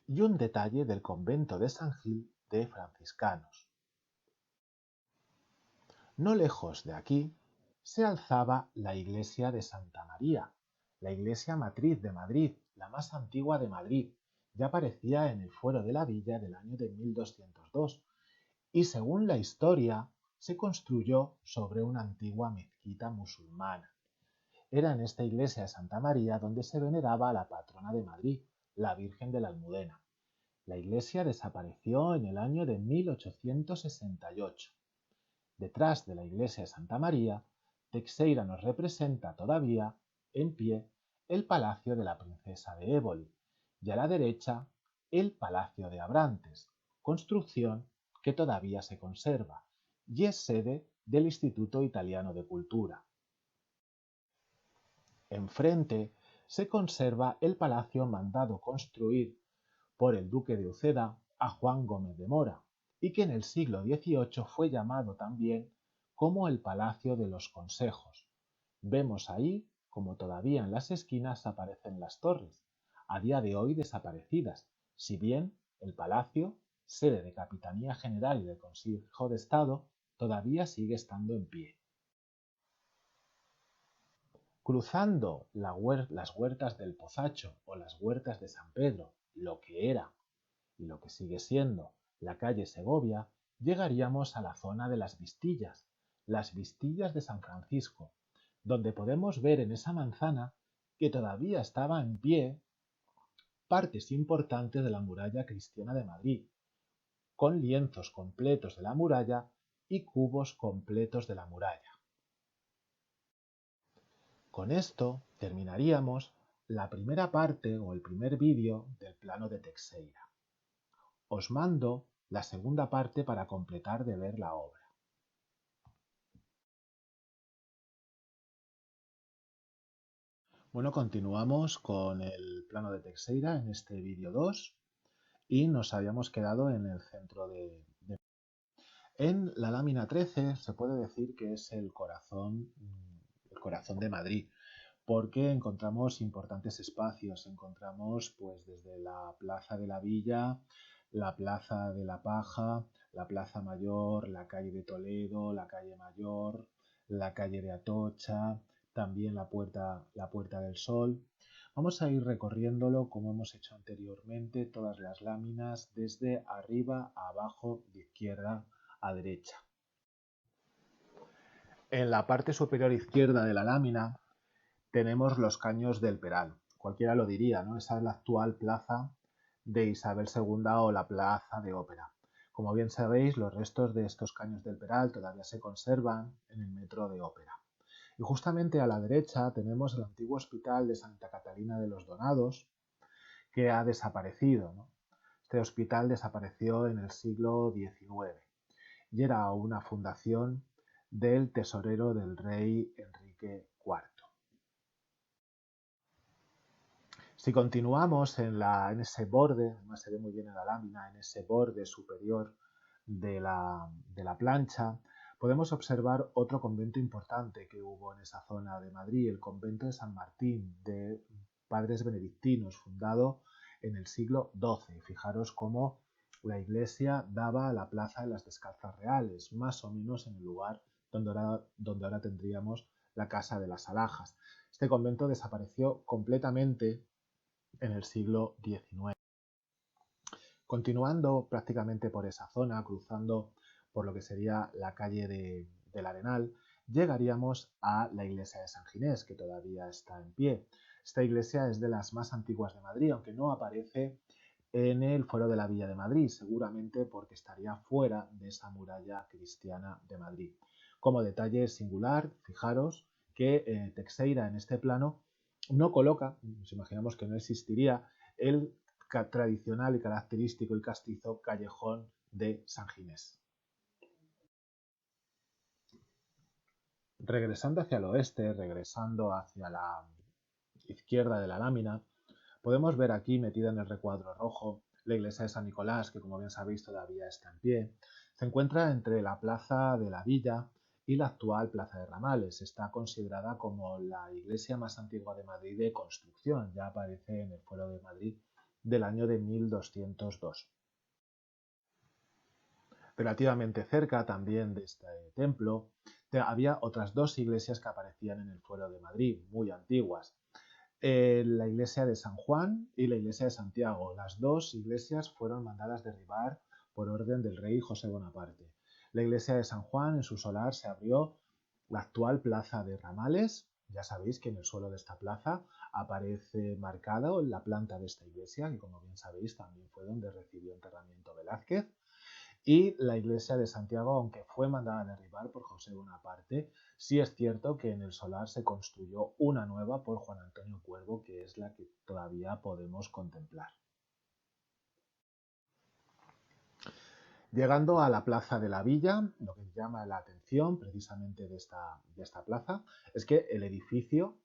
Y un detalle del convento de San Gil de Franciscanos. No lejos de aquí se alzaba la iglesia de Santa María, la iglesia matriz de Madrid, la más antigua de Madrid. Ya aparecía en el fuero de la villa del año de 1202 y según la historia se construyó sobre una antigua mezquita musulmana. Era en esta iglesia de Santa María donde se veneraba a la patrona de Madrid, la Virgen de la Almudena. La iglesia desapareció en el año de 1868. Detrás de la iglesia de Santa María, Teixeira nos representa todavía, en pie, el palacio de la princesa de Éboli y a la derecha el palacio de Abrantes, construcción que todavía se conserva y es sede del Instituto Italiano de Cultura. Enfrente se conserva el palacio mandado construir por el duque de Uceda a Juan Gómez de Mora, y que en el siglo XVIII fue llamado también como el Palacio de los Consejos. Vemos ahí como todavía en las esquinas aparecen las torres, a día de hoy desaparecidas, si bien el palacio, sede de Capitanía General y del Consejo de Estado, todavía sigue estando en pie. Cruzando las huertas del Pozacho o las huertas de San Pedro, lo que era y lo que sigue siendo la calle Segovia, llegaríamos a la zona de las Vistillas de San Francisco, donde podemos ver en esa manzana que todavía estaba en pie partes importantes de la muralla cristiana de Madrid, con lienzos completos de la muralla y cubos completos de la muralla. Con esto terminaríamos la primera parte o el primer vídeo del plano de Teixeira. Os mando la segunda parte para completar de ver la obra. Bueno, continuamos con el plano de Teixeira en este vídeo 2 y nos habíamos quedado en el centro de En la lámina 13 se puede decir que es el corazón de Madrid, porque encontramos importantes espacios, encontramos pues desde la Plaza de la Villa, la Plaza de la Paja, la Plaza Mayor, la calle de Toledo, la calle Mayor, la calle de Atocha, también la Puerta del Sol. Vamos a ir recorriéndolo como hemos hecho anteriormente, todas las láminas desde arriba a abajo, de izquierda a derecha. En la parte superior izquierda de la lámina tenemos los Caños del Peral. Cualquiera lo diría, ¿no? Esa es la actual plaza de Isabel II o la Plaza de Ópera. Como bien sabéis, los restos de estos Caños del Peral todavía se conservan en el metro de Ópera. Y justamente a la derecha tenemos el antiguo hospital de Santa Catalina de los Donados, que ha desaparecido, ¿no? Este hospital desapareció en el siglo XIX y era una fundación del tesorero del rey Enrique IV. Si continuamos en ese borde, además se ve muy bien en la lámina, en ese borde superior de la plancha, podemos observar otro convento importante que hubo en esa zona de Madrid, el convento de San Martín, de padres benedictinos, fundado en el siglo XII. Fijaros cómo la iglesia daba a la plaza de las Descalzas Reales, más o menos en el lugar donde ahora tendríamos la Casa de las Alhajas. Este convento desapareció completamente en el siglo XIX. Continuando prácticamente por esa zona, cruzando por lo que sería la calle del Arenal, llegaríamos a la iglesia de San Ginés, que todavía está en pie. Esta iglesia es de las más antiguas de Madrid, aunque no aparece en el Foro de la Villa de Madrid, seguramente porque estaría fuera de esa muralla cristiana de Madrid. Como detalle singular, fijaros que Teixeira en este plano no coloca, nos imaginamos que no existiría, el tradicional y característico y castizo callejón de San Ginés. Regresando hacia el oeste, regresando hacia la izquierda de la lámina, podemos ver aquí metida en el recuadro rojo la iglesia de San Nicolás, que como bien sabéis todavía está en pie. Se encuentra entre la Plaza de la Villa y la actual Plaza de Ramales. Está considerada como la iglesia más antigua de Madrid de construcción. Ya aparece en el Fuero de Madrid del año de 1202. Relativamente cerca también de este templo había otras dos iglesias que aparecían en el Fuero de Madrid, muy antiguas. La iglesia de San Juan y la iglesia de Santiago. Las dos iglesias fueron mandadas derribar por orden del rey José Bonaparte. La iglesia de San Juan, en su solar, se abrió la actual plaza de Ramales. Ya sabéis que en el suelo de esta plaza aparece marcado la planta de esta iglesia, que como bien sabéis también fue donde recibió enterramiento Velázquez. Y la iglesia de Santiago, aunque fue mandada a derribar por José Bonaparte, sí es cierto que en el solar se construyó una nueva por Juan Antonio Cuervo, que es la que todavía podemos contemplar. Llegando a la Plaza de la Villa, lo que llama la atención precisamente de esta plaza es que el edificio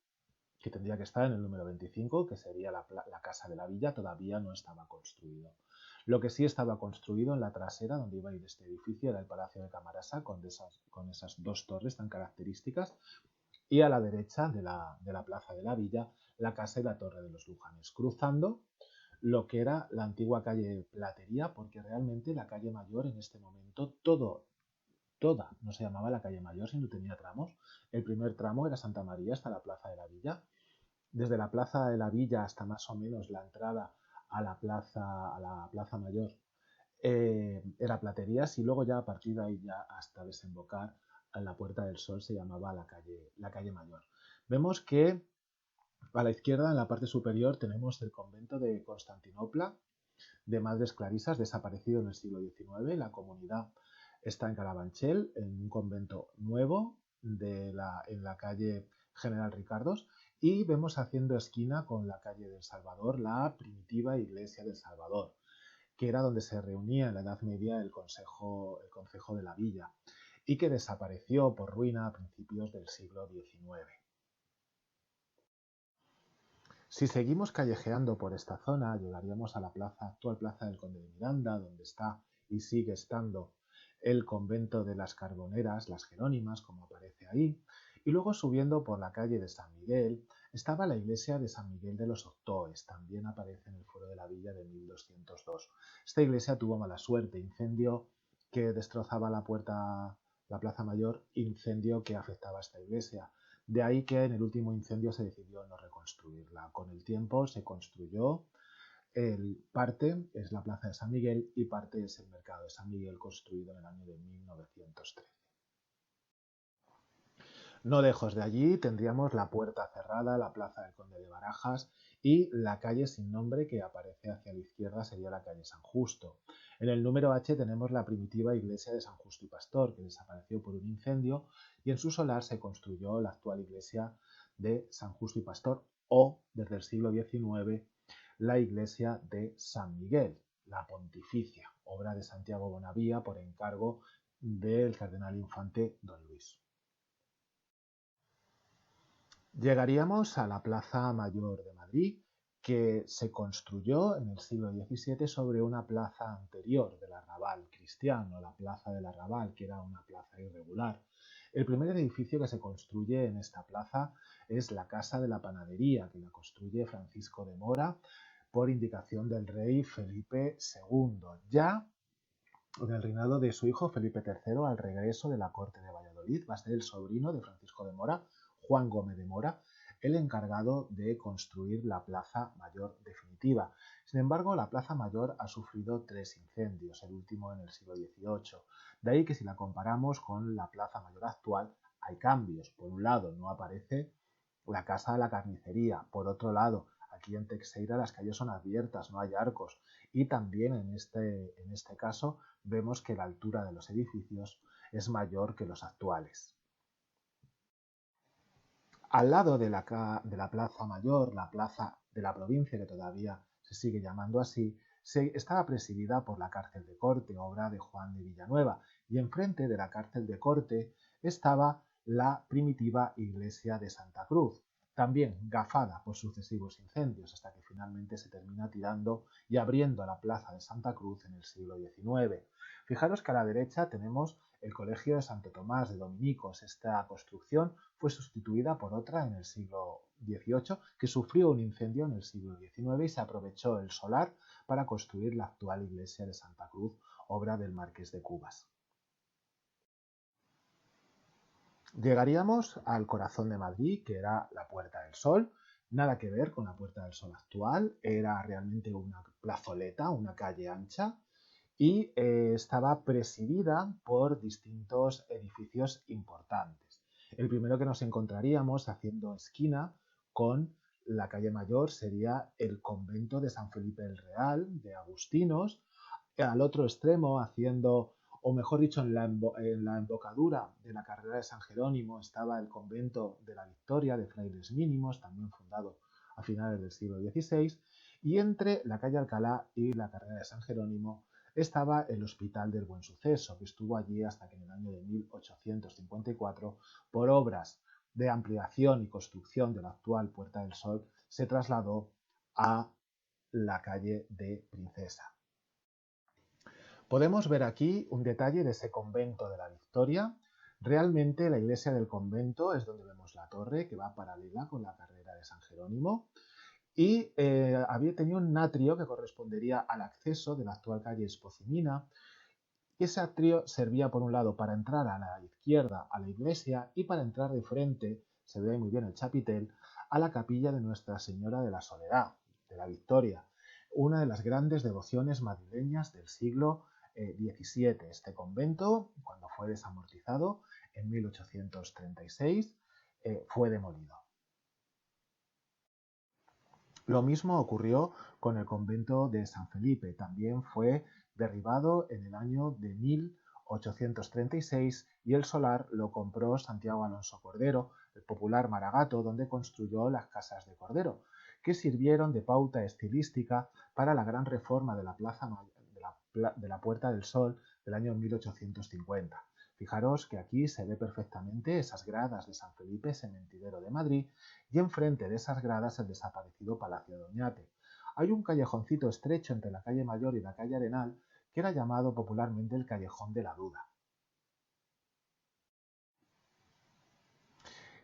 que tendría que estar en el número 25, que sería la Casa de la Villa, todavía no estaba construido. Lo que sí estaba construido en la trasera, donde iba a ir este edificio, era el Palacio de Camarasa, con esas dos torres tan características, y a la derecha de la Plaza de la Villa, la Casa y la Torre de los Lujanes, cruzando lo que era la antigua calle Platería, porque realmente la calle Mayor en este momento, toda, no se llamaba la calle Mayor, sino tenía tramos. El primer tramo era Santa María hasta la Plaza de la Villa. Desde la Plaza de la Villa hasta más o menos la entrada a la Plaza Mayor era Platerías, y luego ya a partir de ahí ya hasta desembocar en la Puerta del Sol se llamaba la calle Mayor. Vemos que a la izquierda, en la parte superior, tenemos el convento de Constantinopla de Madres Clarisas, desaparecido en el siglo XIX. La comunidad está en Carabanchel, en un convento nuevo en la calle General Ricardos, y vemos haciendo esquina con la calle del Salvador la primitiva iglesia del Salvador, que era donde se reunía en la Edad Media el concejo de la villa, y que desapareció por ruina a principios del siglo XIX. Si seguimos callejeando por esta zona, llegaríamos a la actual plaza del Conde de Miranda, donde está y sigue estando el convento de las Carboneras, las Jerónimas, como aparece ahí, y luego subiendo por la calle de San Miguel estaba la iglesia de San Miguel de los Octóes, también aparece en el Foro de la Villa de 1202. Esta iglesia tuvo mala suerte, incendio que destrozaba la Plaza Mayor, incendio que afectaba a esta iglesia. De ahí que en el último incendio se decidió no reconstruirla. Con el tiempo se construyó, parte es la Plaza de San Miguel y parte es el Mercado de San Miguel, construido en el año de 1913. No lejos de allí tendríamos la Puerta Cerrada, la Plaza del Conde de Barajas y la calle sin nombre que aparece hacia la izquierda sería la calle San Justo. En el número H tenemos la primitiva iglesia de San Justo y Pastor, que desapareció por un incendio, y en su solar se construyó la actual iglesia de San Justo y Pastor, o desde el siglo XIX la iglesia de San Miguel, la Pontificia, obra de Santiago Bonavía por encargo del cardenal infante Don Luis. Llegaríamos a la Plaza Mayor de Madrid, que se construyó en el siglo XVII sobre una plaza anterior del arrabal cristiano, la Plaza del Arrabal, que era una plaza irregular. El primer edificio que se construye en esta plaza es la Casa de la Panadería, que la construye Francisco de Mora por indicación del rey Felipe II, ya en el reinado de su hijo Felipe III. Al regreso de la corte de Valladolid va a ser el sobrino de Francisco de Mora, Juan Gómez de Mora, el encargado de construir la Plaza Mayor definitiva. Sin embargo, la Plaza Mayor ha sufrido 3 incendios, el último en el siglo XVIII. De ahí que si la comparamos con la Plaza Mayor actual, hay cambios. Por un lado, no aparece la Casa de la Carnicería. Por otro lado, aquí en Teixeira las calles son abiertas, no hay arcos. Y también en este caso vemos que la altura de los edificios es mayor que los actuales. Al lado de la Plaza Mayor, la Plaza de la Provincia, que todavía se sigue llamando así, estaba presidida por la Cárcel de Corte, obra de Juan de Villanueva, y enfrente de la Cárcel de Corte estaba la primitiva iglesia de Santa Cruz, también gafada por sucesivos incendios, hasta que finalmente se termina tirando y abriendo la plaza de Santa Cruz en el siglo XIX. Fijaros que a la derecha tenemos el Colegio de Santo Tomás de Dominicos. Esta construcción fue sustituida por otra en el siglo XVIII que sufrió un incendio en el siglo XIX y se aprovechó el solar para construir la actual iglesia de Santa Cruz, obra del Marqués de Cubas. Llegaríamos al corazón de Madrid, que era la Puerta del Sol. Nada que ver con la Puerta del Sol actual, era realmente una plazoleta, una calle ancha, y estaba presidida por distintos edificios importantes. El primero que nos encontraríamos haciendo esquina con la calle Mayor sería el convento de San Felipe el Real, de Agustinos. Al otro extremo, haciendo, o mejor dicho, en la embocadura de la carrera de San Jerónimo, estaba el convento de la Victoria, de frailes mínimos, también fundado a finales del siglo XVI, y entre la calle Alcalá y la carrera de San Jerónimo estaba el Hospital del Buen Suceso, que estuvo allí hasta que en el año de 1854, por obras de ampliación y construcción de la actual Puerta del Sol, se trasladó a la calle de Princesa. Podemos ver aquí un detalle de ese convento de la Victoria. Realmente la iglesia del convento es donde vemos la torre, que va paralela con la carrera de San Jerónimo, y tenía un atrio que correspondería al acceso de la actual calle Espocimina. Y ese atrio servía por un lado para entrar a la izquierda a la iglesia y para entrar de frente, se ve muy bien el chapitel, a la capilla de Nuestra Señora de la Soledad, de la Victoria, una de las grandes devociones madrileñas del siglo XVII. Este convento, cuando fue desamortizado en 1836, fue demolido. Lo mismo ocurrió con el convento de San Felipe, también fue derribado en el año de 1836 y el solar lo compró Santiago Alonso Cordero, el popular Maragato, donde construyó las casas de Cordero, que sirvieron de pauta estilística para la gran reforma de la Puerta del Sol del año 1850. Fijaros que aquí se ve perfectamente esas gradas de San Felipe, cementidero de Madrid, y enfrente de esas gradas el desaparecido Palacio de Oñate. Hay un callejoncito estrecho entre la calle Mayor y la calle Arenal que era llamado popularmente el Callejón de la Duda.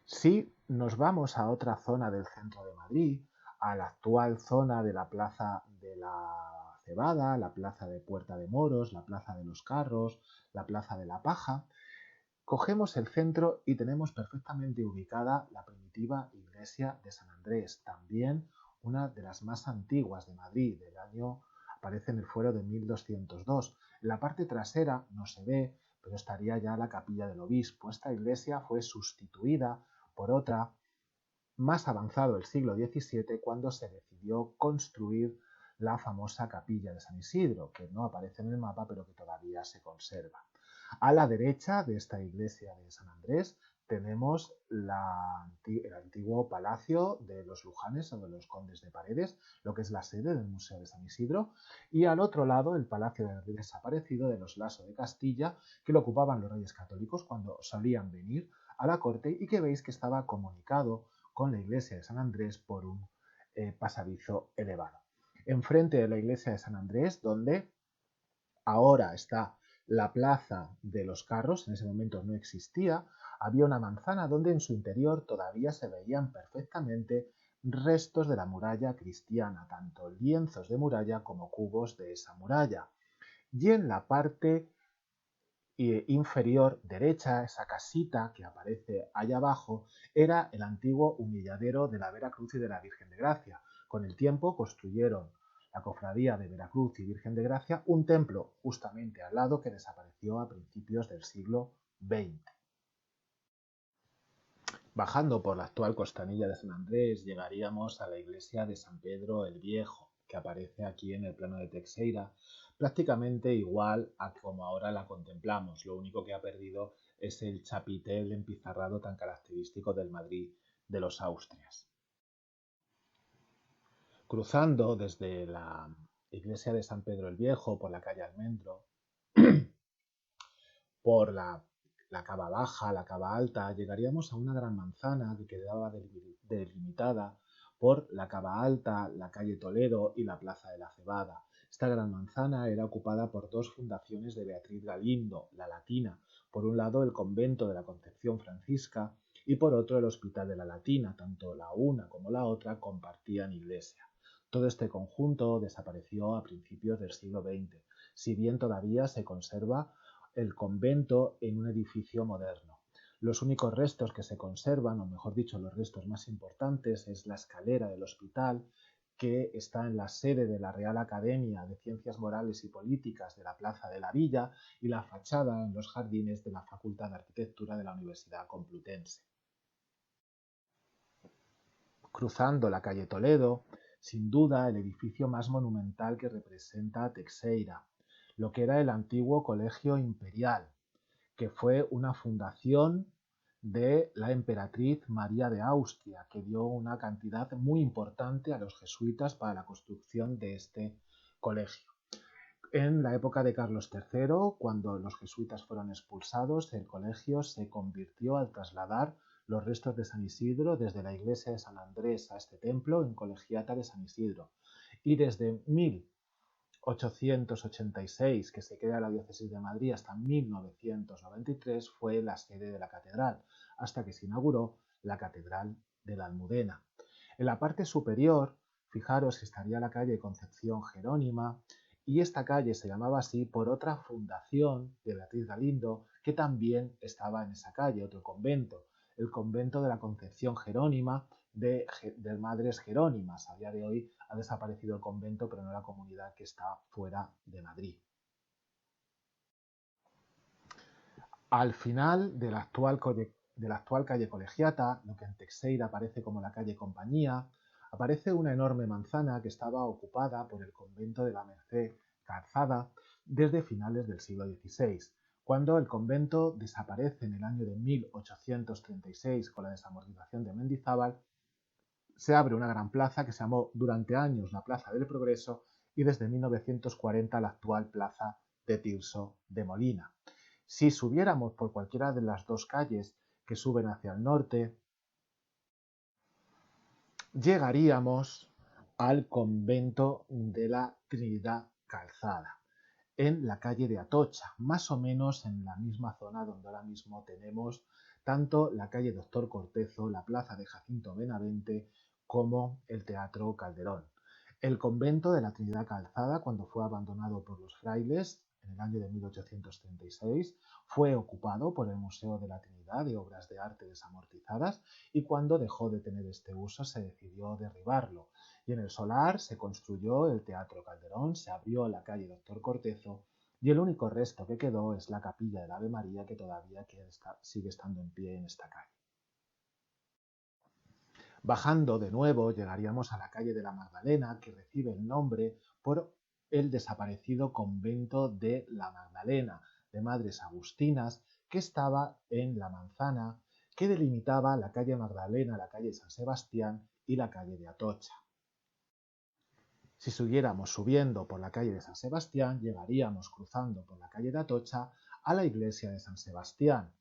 Si nos vamos a otra zona del centro de Madrid, a la actual zona de la Plaza de la Cebada, la Plaza de Puerta de Moros, la Plaza de los Carros, la Plaza de la Paja, cogemos el centro y tenemos perfectamente ubicada la primitiva iglesia de San Andrés, también una de las más antiguas de Madrid, del año, aparece en el fuero de 1202. En la parte trasera no se ve, pero estaría ya la capilla del obispo. Esta iglesia fue sustituida por otra más avanzado el siglo XVII cuando se decidió construir la famosa capilla de San Isidro, que no aparece en el mapa pero que todavía se conserva. A la derecha de esta iglesia de San Andrés tenemos el antiguo palacio de los Lujanes o de los Condes de Paredes, lo que es la sede del Museo de San Isidro, y al otro lado el palacio del desaparecido de los Laso de Castilla, que lo ocupaban los reyes católicos cuando solían venir a la corte y que veis que estaba comunicado con la iglesia de San Andrés por un pasadizo elevado. Enfrente de la iglesia de San Andrés, donde ahora está la plaza de los carros, en ese momento no existía, había una manzana donde en su interior todavía se veían perfectamente restos de la muralla cristiana, tanto lienzos de muralla como cubos de esa muralla. Y en la parte inferior derecha, esa casita que aparece allá abajo, era el antiguo humilladero de la Veracruz y de la Virgen de Gracia. Con el tiempo construyeron la cofradía de Veracruz y Virgen de Gracia, un templo justamente al lado que desapareció a principios del siglo XX. Bajando por la actual costanilla de San Andrés, llegaríamos a la iglesia de San Pedro el Viejo, que aparece aquí en el plano de Teixeira, prácticamente igual a como ahora la contemplamos. Lo único que ha perdido es el chapitel empizarrado tan característico del Madrid de los Austrias. Cruzando desde la iglesia de San Pedro el Viejo por la calle Almendro, por la cava baja, la cava alta, llegaríamos a una gran manzana que quedaba delimitada por la cava alta, la calle Toledo y la plaza de la Cebada. Esta gran manzana era ocupada por dos fundaciones de Beatriz Galindo, la Latina, por un lado el convento de la Concepción Francisca y por otro el Hospital de la Latina. Tanto la una como la otra compartían iglesia. Todo este conjunto desapareció a principios del siglo XX, si bien todavía se conserva el convento en un edificio moderno. Los únicos restos que se conservan, o mejor dicho, los restos más importantes, es la escalera del hospital, que está en la sede de la Real Academia de Ciencias Morales y Políticas de la Plaza de la Villa, y la fachada en los jardines de la Facultad de Arquitectura de la Universidad Complutense. Cruzando la calle Toledo, sin duda el edificio más monumental que representa a Teixeira, lo que era el antiguo Colegio Imperial, que fue una fundación de la emperatriz María de Austria, que dio una cantidad muy importante a los jesuitas para la construcción de este colegio. En la época de Carlos III, cuando los jesuitas fueron expulsados, el colegio se convirtió al trasladar los restos de San Isidro desde la iglesia de San Andrés a este templo en Colegiata de San Isidro. Y desde 1886, que se crea la diócesis de Madrid, hasta 1993 fue la sede de la catedral, hasta que se inauguró la Catedral de la Almudena. En la parte superior, fijaros que estaría la calle Concepción Jerónima, y esta calle se llamaba así por otra fundación de Beatriz Galindo, que también estaba en esa calle, otro convento, el convento de la Concepción Jerónima de Madres Jerónimas. A día de hoy ha desaparecido el convento, pero no la comunidad que está fuera de Madrid. Al final de la actual calle Colegiata, lo que en Teixeira aparece como la calle Compañía, aparece una enorme manzana que estaba ocupada por el convento de la Merced Calzada desde finales del siglo XVI. Cuando el convento desaparece en el año de 1836 con la desamortización de Mendizábal, se abre una gran plaza que se llamó durante años la Plaza del Progreso y desde 1940 la actual Plaza de Tirso de Molina. Si subiéramos por cualquiera de las dos calles que suben hacia el norte, llegaríamos al convento de la Trinidad Calzada. en la calle de Atocha, más o menos en la misma zona donde ahora mismo tenemos tanto la calle Doctor Cortezo, la plaza de Jacinto Benavente, como el Teatro Calderón. El convento de la Trinidad Calzada, cuando fue abandonado por los frailes en el año de 1836, fue ocupado por el Museo de la Trinidad de Obras de Arte Desamortizadas y cuando dejó de tener este uso se decidió derribarlo. Y en el solar se construyó el Teatro Calderón, se abrió la calle Doctor Cortezo y el único resto que quedó es la capilla del Ave María que todavía sigue estando en pie en esta calle. Bajando de nuevo llegaríamos a la calle de la Magdalena, que recibe el nombre por el desaparecido convento de la Magdalena, de Madres Agustinas, que estaba en la manzana que delimitaba la calle Magdalena, la calle San Sebastián y la calle de Atocha. Si siguiéramos subiendo por la calle de San Sebastián, llegaríamos cruzando por la calle de Atocha a la iglesia de San Sebastián.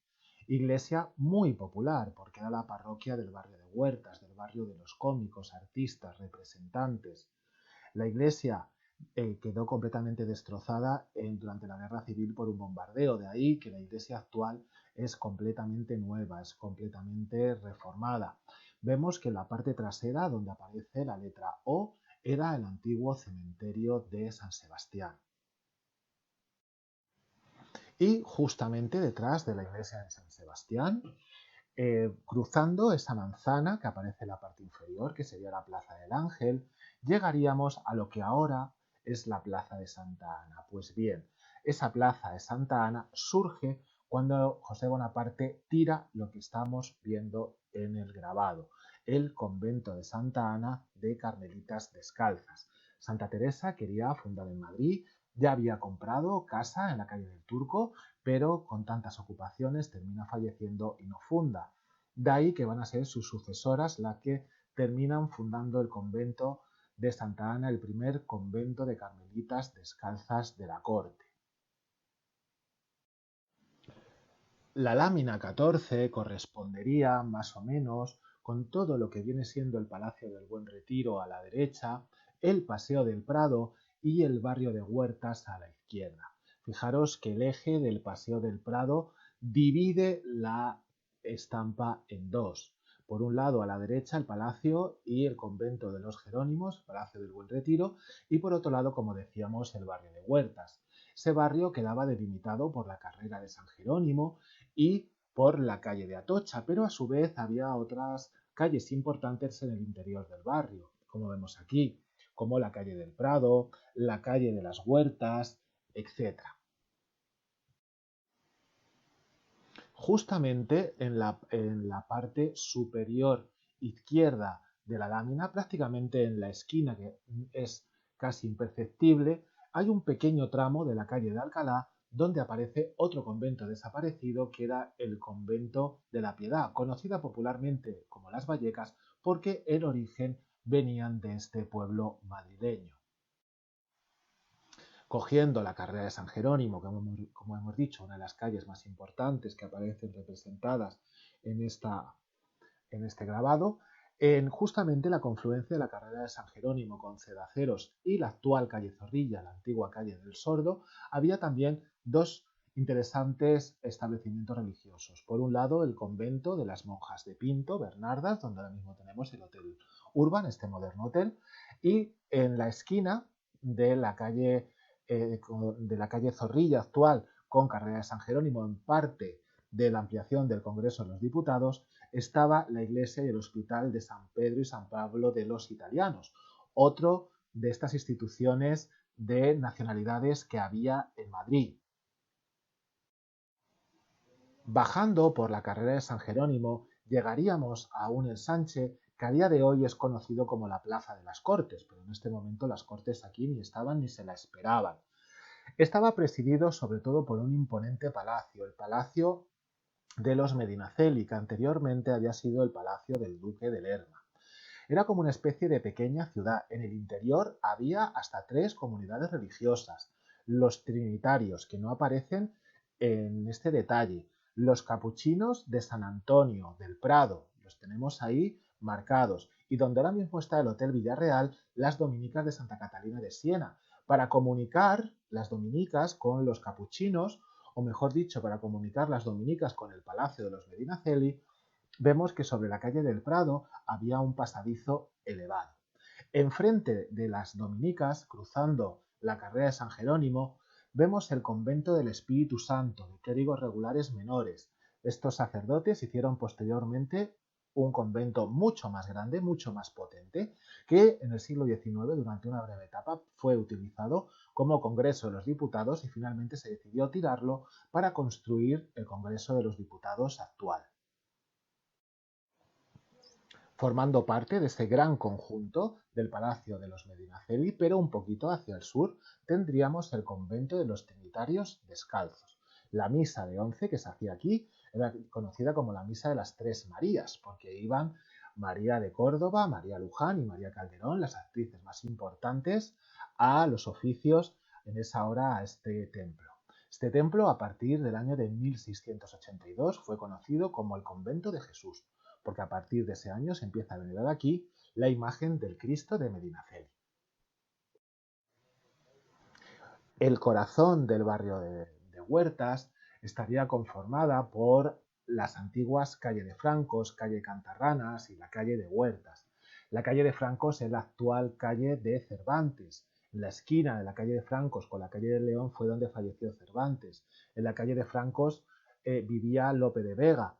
Iglesia muy popular porque era la parroquia del barrio de Huertas, del barrio de los cómicos, artistas, representantes. La iglesia quedó completamente destrozada durante la Guerra Civil por un bombardeo, de ahí que la iglesia actual es completamente nueva, es completamente reformada. Vemos que en la parte trasera, donde aparece la letra O, era el antiguo cementerio de San Sebastián. Y justamente detrás de la iglesia de San Sebastián, cruzando esa manzana que aparece en la parte inferior, que sería la Plaza del Ángel, llegaríamos a lo que ahora es la Plaza de Santa Ana. Pues bien, esa Plaza de Santa Ana surge cuando José Bonaparte tira lo que estamos viendo en el grabado, el convento de Santa Ana de Carmelitas Descalzas. Santa Teresa quería fundar en Madrid, ya había comprado casa en la calle del Turco, pero con tantas ocupaciones termina falleciendo y no funda. De ahí que van a ser sus sucesoras las que terminan fundando el convento de Santa Ana, el primer convento de carmelitas descalzas de la corte. La lámina 14 correspondería más o menos con todo lo que viene siendo el Palacio del Buen Retiro a la derecha, el Paseo del Prado y el barrio de Huertas a la izquierda. Fijaros que el eje del Paseo del Prado divide la estampa en dos. Por un lado, a la derecha, el palacio y el convento de los Jerónimos, Palacio del Buen Retiro, y por otro lado, como decíamos, el barrio de Huertas. Ese barrio quedaba delimitado por la carrera de San Jerónimo y por la calle de Atocha, pero a su vez había otras calles importantes en el interior del barrio, como vemos aquí, como la calle del Prado, la calle de las Huertas, etc. Justamente en la parte superior izquierda de la lámina, prácticamente en la esquina que es casi imperceptible, hay un pequeño tramo de la calle de Alcalá donde aparece otro convento desaparecido que era el convento de la Piedad, conocida popularmente como Las Vallecas porque en origen venían de este pueblo madrileño. Cogiendo la carrera de San Jerónimo, como hemos dicho, una de las calles más importantes que aparecen representadas en, en este grabado, en justamente la confluencia de la carrera de San Jerónimo con Cedaceros y la actual calle Zorrilla, la antigua calle del Sordo, había también dos interesantes establecimientos religiosos. Por un lado, el convento de las monjas de Pinto, Bernardas, donde ahora mismo tenemos el Hotel Urban, este moderno hotel, y en la esquina de la calle Zorrilla actual con carrera de San Jerónimo, en parte de la ampliación del Congreso de los Diputados, estaba la iglesia y el hospital de San Pedro y San Pablo de los Italianos, otro de estas instituciones de nacionalidades que había en Madrid. Bajando por la carrera de San Jerónimo, llegaríamos a un ensanche que a día de hoy es conocido como la Plaza de las Cortes, pero en este momento las Cortes aquí ni estaban ni se la esperaban. Estaba presidido sobre todo por un imponente palacio, el Palacio de los Medinaceli, que anteriormente había sido el Palacio del Duque de Lerma. Era como una especie de pequeña ciudad. En el interior había hasta 3 comunidades religiosas. Los trinitarios, que no aparecen en este detalle. Los capuchinos de San Antonio del Prado, los tenemos ahí marcados. Y donde ahora mismo está el Hotel Villarreal, las dominicas de Santa Catalina de Siena. para comunicar las dominicas con los capuchinos, o mejor dicho, para comunicar las dominicas con el palacio de los Medinaceli, vemos que sobre la calle del Prado había un pasadizo elevado. Enfrente de las dominicas, cruzando la carrera de San Jerónimo, vemos el convento del Espíritu Santo, de clérigos regulares menores. Estos sacerdotes hicieron posteriormente un convento mucho más grande, mucho más potente, que en el siglo XIX, durante una breve etapa, fue utilizado como Congreso de los Diputados y finalmente se decidió tirarlo para construir el Congreso de los Diputados actual. Formando parte de ese gran conjunto del Palacio de los Medinaceli, pero un poquito hacia el sur tendríamos el convento de los Trinitarios Descalzos. La misa de 11 que se hacía aquí era conocida como la misa de las Tres Marías, porque iban María de Córdoba, María Luján y María Calderón, las actrices más importantes, a los oficios en esa hora a este templo. Este templo, a partir del año de 1682, fue conocido como el Convento de Jesús, porque a partir de ese año se empieza a venerar aquí la imagen del Cristo de Medinaceli. El corazón del barrio de Huertas estaría conformada por las antiguas calle de Francos, calle Cantarranas y la calle de Huertas. La calle de Francos es la actual calle de Cervantes. En la esquina de la calle de Francos con la calle de León fue donde falleció Cervantes. En la calle de Francos vivía Lope de Vega.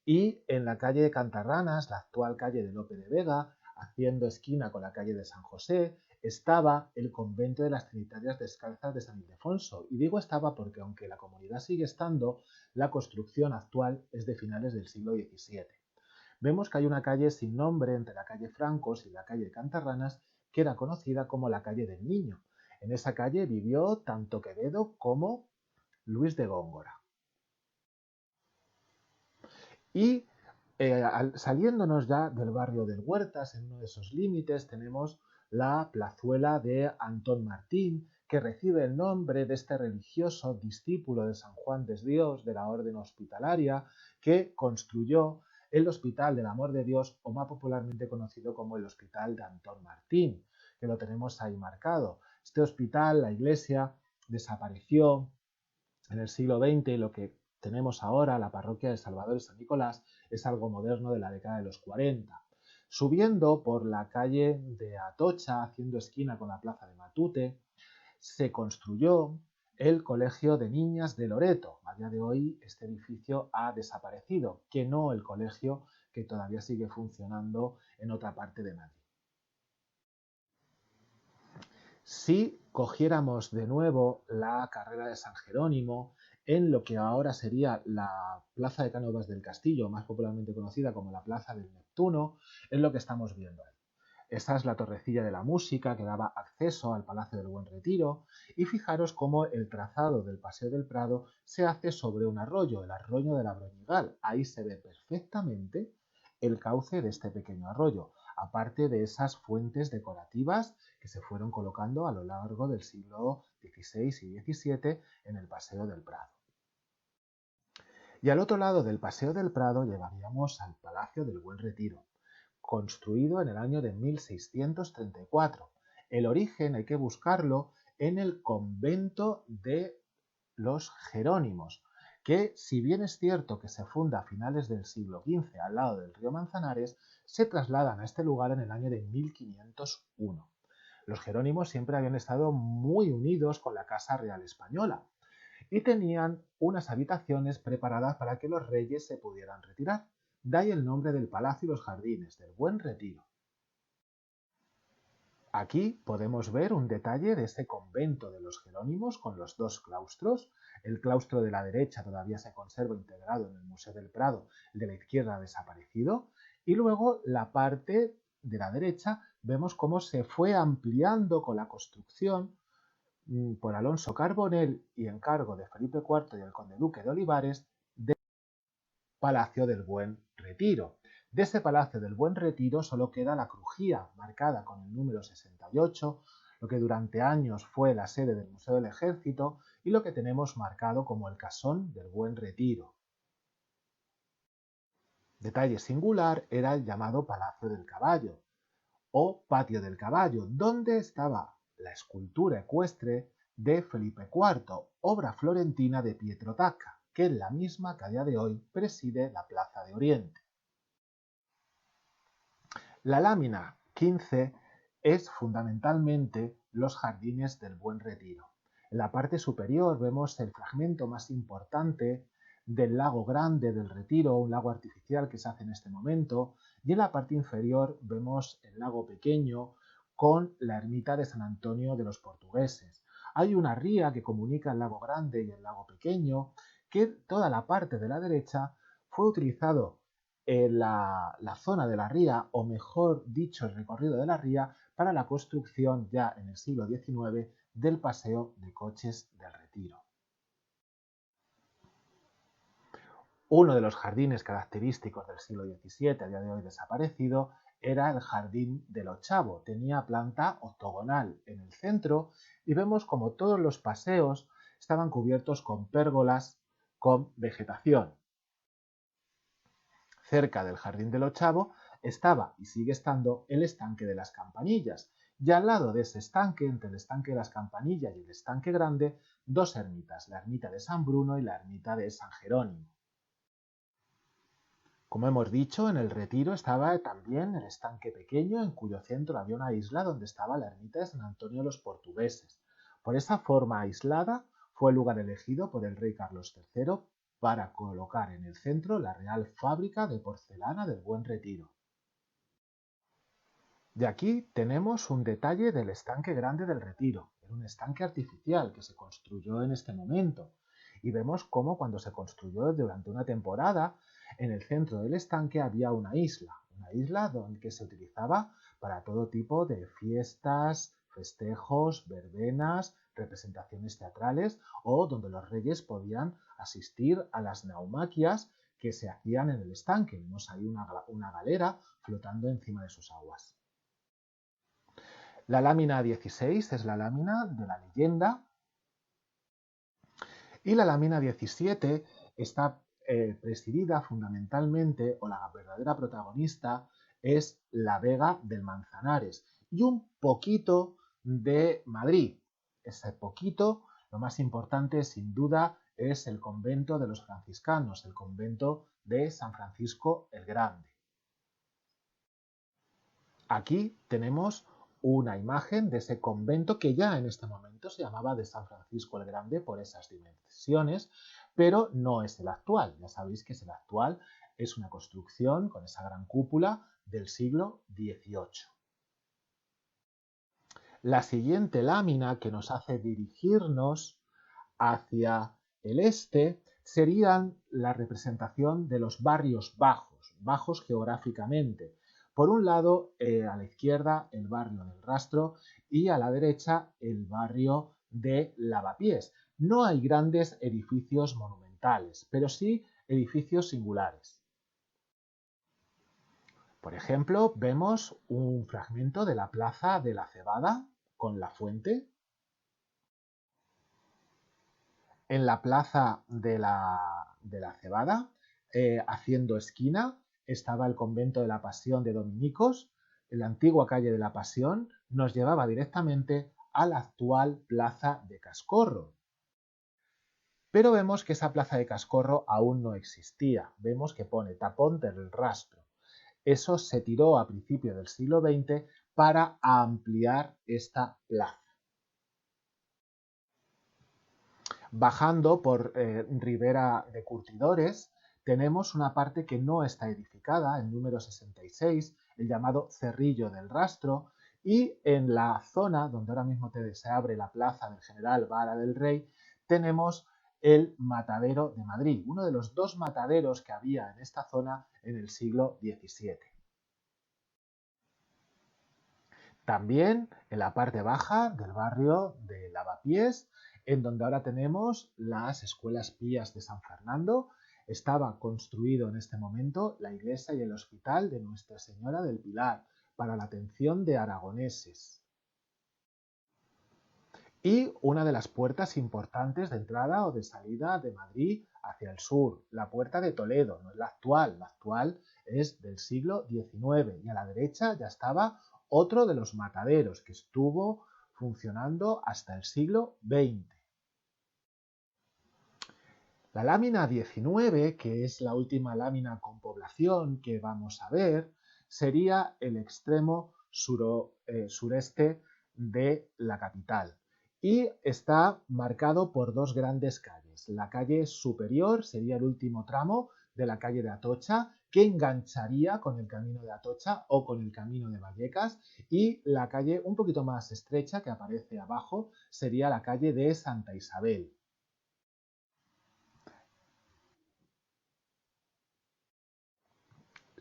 Y en la calle de Cantarranas, la actual calle de Lope de Vega, haciendo esquina con la calle de San José, estaba el convento de las Trinitarias Descalzas de San Ildefonso. Y digo estaba porque, aunque la comunidad sigue estando, la construcción actual es de finales del siglo XVII. Vemos que hay una calle sin nombre entre la calle Francos y la calle de Cantarranas que era conocida como la calle del Niño. En esa calle vivió tanto Quevedo como Luis de Góngora. Y saliéndonos ya del barrio del Huertas, en uno de esos límites, tenemos la plazuela de Antón Martín, que recibe el nombre de este religioso discípulo de San Juan de Dios de la Orden Hospitalaria, que construyó el Hospital del Amor de Dios, o más popularmente conocido como el Hospital de Antón Martín, que lo tenemos ahí marcado. Este hospital, la iglesia, desapareció en el siglo XX y lo que tenemos ahora, la parroquia de Salvador y San Nicolás, es algo moderno de la década de los 40. Subiendo por la calle de Atocha, haciendo esquina con la plaza de Matute, se construyó el Colegio de Niñas de Loreto. A día de hoy este edificio ha desaparecido, que no el colegio que todavía sigue funcionando en otra parte de Madrid. Si cogiéramos de nuevo la carrera de San Jerónimo en lo que ahora sería la Plaza de Cánovas del Castillo, más popularmente conocida como la Plaza del Neptuno, es lo que estamos viendo ahí. Esta es la torrecilla de la música que daba acceso al Palacio del Buen Retiro, y fijaros cómo el trazado del Paseo del Prado se hace sobre un arroyo, el arroyo de la Broñigal. Ahí se ve perfectamente el cauce de este pequeño arroyo, aparte de esas fuentes decorativas que se fueron colocando a lo largo del siglo XVI y XVII en el Paseo del Prado. Y al otro lado del Paseo del Prado llegaríamos al Palacio del Buen Retiro, construido en el año de 1634. El origen hay que buscarlo en el convento de los Jerónimos, que, si bien es cierto que se funda a finales del siglo XV al lado del río Manzanares, se trasladan a este lugar en el año de 1501. Los Jerónimos siempre habían estado muy unidos con la Casa Real Española y tenían unas habitaciones preparadas para que los reyes se pudieran retirar. De ahí el nombre del palacio y los jardines, del Buen Retiro. Aquí podemos ver un detalle de este convento de los Jerónimos con los dos claustros. El claustro de la derecha todavía se conserva integrado en el Museo del Prado, el de la izquierda ha desaparecido, y luego la parte de la derecha vemos cómo se fue ampliando con la construcción por Alonso Carbonell y encargo de Felipe IV y el conde duque de Olivares del Palacio del Buen Retiro. De ese Palacio del Buen Retiro solo queda la crujía marcada con el número 68, lo que durante años fue la sede del Museo del Ejército y lo que tenemos marcado como el Casón del Buen Retiro. Detalle singular era el llamado Palacio del Caballo o Patio del Caballo, donde estaba la escultura ecuestre de Felipe IV, obra florentina de Pietro Tacca, que es la misma que a día de hoy preside la Plaza de Oriente. La lámina 15 es fundamentalmente los jardines del Buen Retiro. En la parte superior vemos el fragmento más importante del lago Grande del Retiro, un lago artificial que se hace en este momento, y en la parte inferior vemos el lago pequeño con la ermita de San Antonio de los Portugueses. Hay una ría que comunica el lago Grande y el lago pequeño, que toda la parte de la derecha fue utilizado en la zona de la ría, o mejor dicho, el recorrido de la ría, para la construcción ya en el siglo XIX del paseo de coches del Retiro. Uno de los jardines característicos del siglo XVII, a día de hoy desaparecido, era el Jardín del Ochavo. Tenía planta octogonal en el centro y vemos como todos los paseos estaban cubiertos con pérgolas con vegetación. Cerca del Jardín del Ochavo estaba y sigue estando el estanque de las Campanillas, y al lado de ese estanque, entre el estanque de las Campanillas y el estanque grande, dos ermitas, la ermita de San Bruno y la ermita de San Jerónimo. Como hemos dicho, en el Retiro estaba también el estanque pequeño, en cuyo centro había una isla donde estaba la ermita de San Antonio de los Portugueses. Por esa forma aislada fue el lugar elegido por el rey Carlos III para colocar en el centro la Real Fábrica de Porcelana del Buen Retiro. De aquí tenemos un detalle del estanque grande del Retiro. Era un estanque artificial que se construyó en este momento. Y vemos cómo cuando se construyó durante una temporada, en el centro del estanque había una isla que se utilizaba para todo tipo de fiestas, festejos, verbenas, representaciones teatrales, o donde los reyes podían asistir a las naumaquias que se hacían en el estanque. Vemos ahí una galera flotando encima de sus aguas. La lámina 16 es la lámina de la leyenda, y la lámina 17 está presidida fundamentalmente, o la verdadera protagonista es la Vega del Manzanares y un poquito de Madrid. Ese poquito, lo más importante sin duda, es el convento de los franciscanos, el convento de San Francisco el Grande. Aquí tenemos una imagen de ese convento que ya en este momento se llamaba de San Francisco el Grande por esas dimensiones, pero no es el actual. Ya sabéis que el actual es una construcción con esa gran cúpula del siglo XVIII. La siguiente lámina que nos hace dirigirnos hacia el este serían la representación de los barrios bajos geográficamente. Por un lado, a la izquierda, el barrio del Rastro y a la derecha, el barrio de Lavapiés. No hay grandes edificios monumentales, pero sí edificios singulares. Por ejemplo, vemos un fragmento de la Plaza de la Cebada con la fuente. En la Plaza de la Cebada, haciendo esquina, estaba el convento de la Pasión de Dominicos. En la antigua calle de la Pasión nos llevaba directamente a la actual Plaza de Cascorro. Pero vemos que esa Plaza de Cascorro aún no existía. Vemos que pone Tapón del Rastro. Eso se tiró a principios del siglo XX para ampliar esta plaza. Bajando por Ribera de Curtidores, tenemos una parte que no está edificada, el número 66, el llamado Cerrillo del Rastro, y en la zona donde ahora mismo se abre la plaza del General Vara del Rey, tenemos el Matadero de Madrid, uno de los dos mataderos que había en esta zona en el siglo XVII. También en la parte baja del barrio de Lavapiés, en donde ahora tenemos las escuelas pías de San Fernando, estaba construido en este momento la iglesia y el hospital de Nuestra Señora del Pilar para la atención de aragoneses. Y una de las puertas importantes de entrada o de salida de Madrid hacia el sur, la puerta de Toledo, no es la actual es del siglo XIX, y a la derecha ya estaba otro de los mataderos que estuvo funcionando hasta el siglo XX. La lámina 19, que es la última lámina con población que vamos a ver, sería el extremo sureste de la capital y está marcado por dos grandes calles. La calle superior sería el último tramo de la calle de Atocha, que engancharía con el camino de Atocha o con el camino de Vallecas, y la calle un poquito más estrecha que aparece abajo sería la calle de Santa Isabel.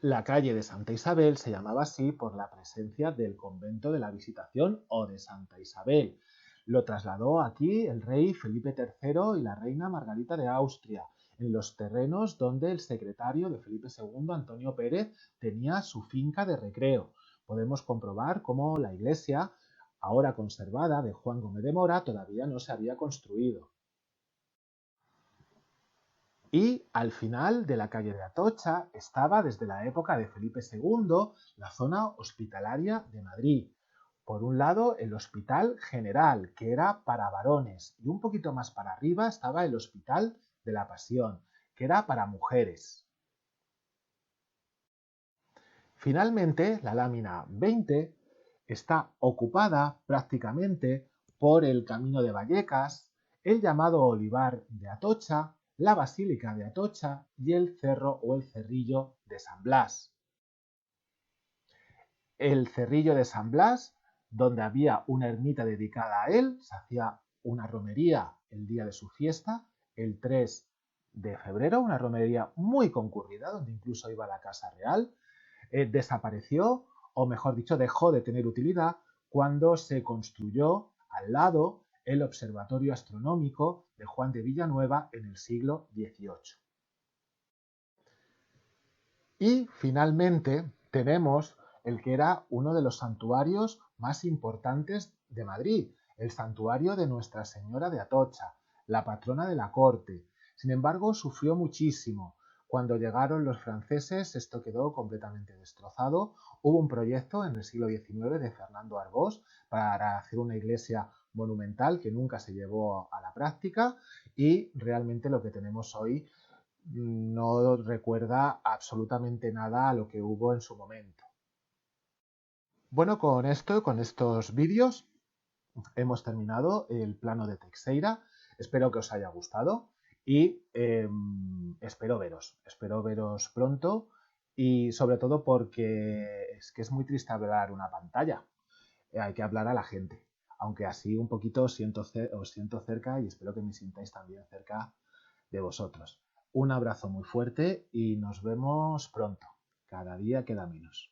La calle de Santa Isabel se llamaba así por la presencia del convento de la Visitación o de Santa Isabel. Lo trasladó aquí el rey Felipe III y la reina Margarita de Austria, en los terrenos donde el secretario de Felipe II, Antonio Pérez, tenía su finca de recreo. Podemos comprobar cómo la iglesia, ahora conservada, de Juan Gómez de Mora, todavía no se había construido. Y al final de la calle de Atocha estaba, desde la época de Felipe II, la zona hospitalaria de Madrid. Por un lado, el Hospital General, que era para varones, y un poquito más para arriba estaba el Hospital de la Pasión, que era para mujeres. Finalmente, la lámina 20 está ocupada prácticamente por el Camino de Vallecas, el llamado Olivar de Atocha, la Basílica de Atocha y el Cerro o el Cerrillo de San Blas. El Cerrillo de San Blas, donde había una ermita dedicada a él, se hacía una romería el día de su fiesta, el 3 de febrero, una romería muy concurrida, donde incluso iba la Casa Real. Desapareció, o mejor dicho, dejó de tener utilidad cuando se construyó al lado el Observatorio Astronómico de Juan de Villanueva en el siglo XVIII. Y finalmente tenemos el que era uno de los santuarios más importantes de Madrid, el santuario de Nuestra Señora de Atocha, la patrona de la corte. Sin embargo, sufrió muchísimo. Cuando llegaron los franceses, esto quedó completamente destrozado. Hubo un proyecto en el siglo XIX de Fernando Arbós para hacer una iglesia monumental que nunca se llevó a la práctica, y realmente lo que tenemos hoy no recuerda absolutamente nada a lo que hubo en su momento. Bueno, con esto, con estos vídeos, hemos terminado el plano de Teixeira. Espero que os haya gustado y espero veros pronto, y sobre todo porque es que es muy triste hablar una pantalla. Hay que hablar a la gente, aunque así un poquito os siento cerca, y espero que me sintáis también cerca de vosotros. Un abrazo muy fuerte y nos vemos pronto. Cada día queda menos.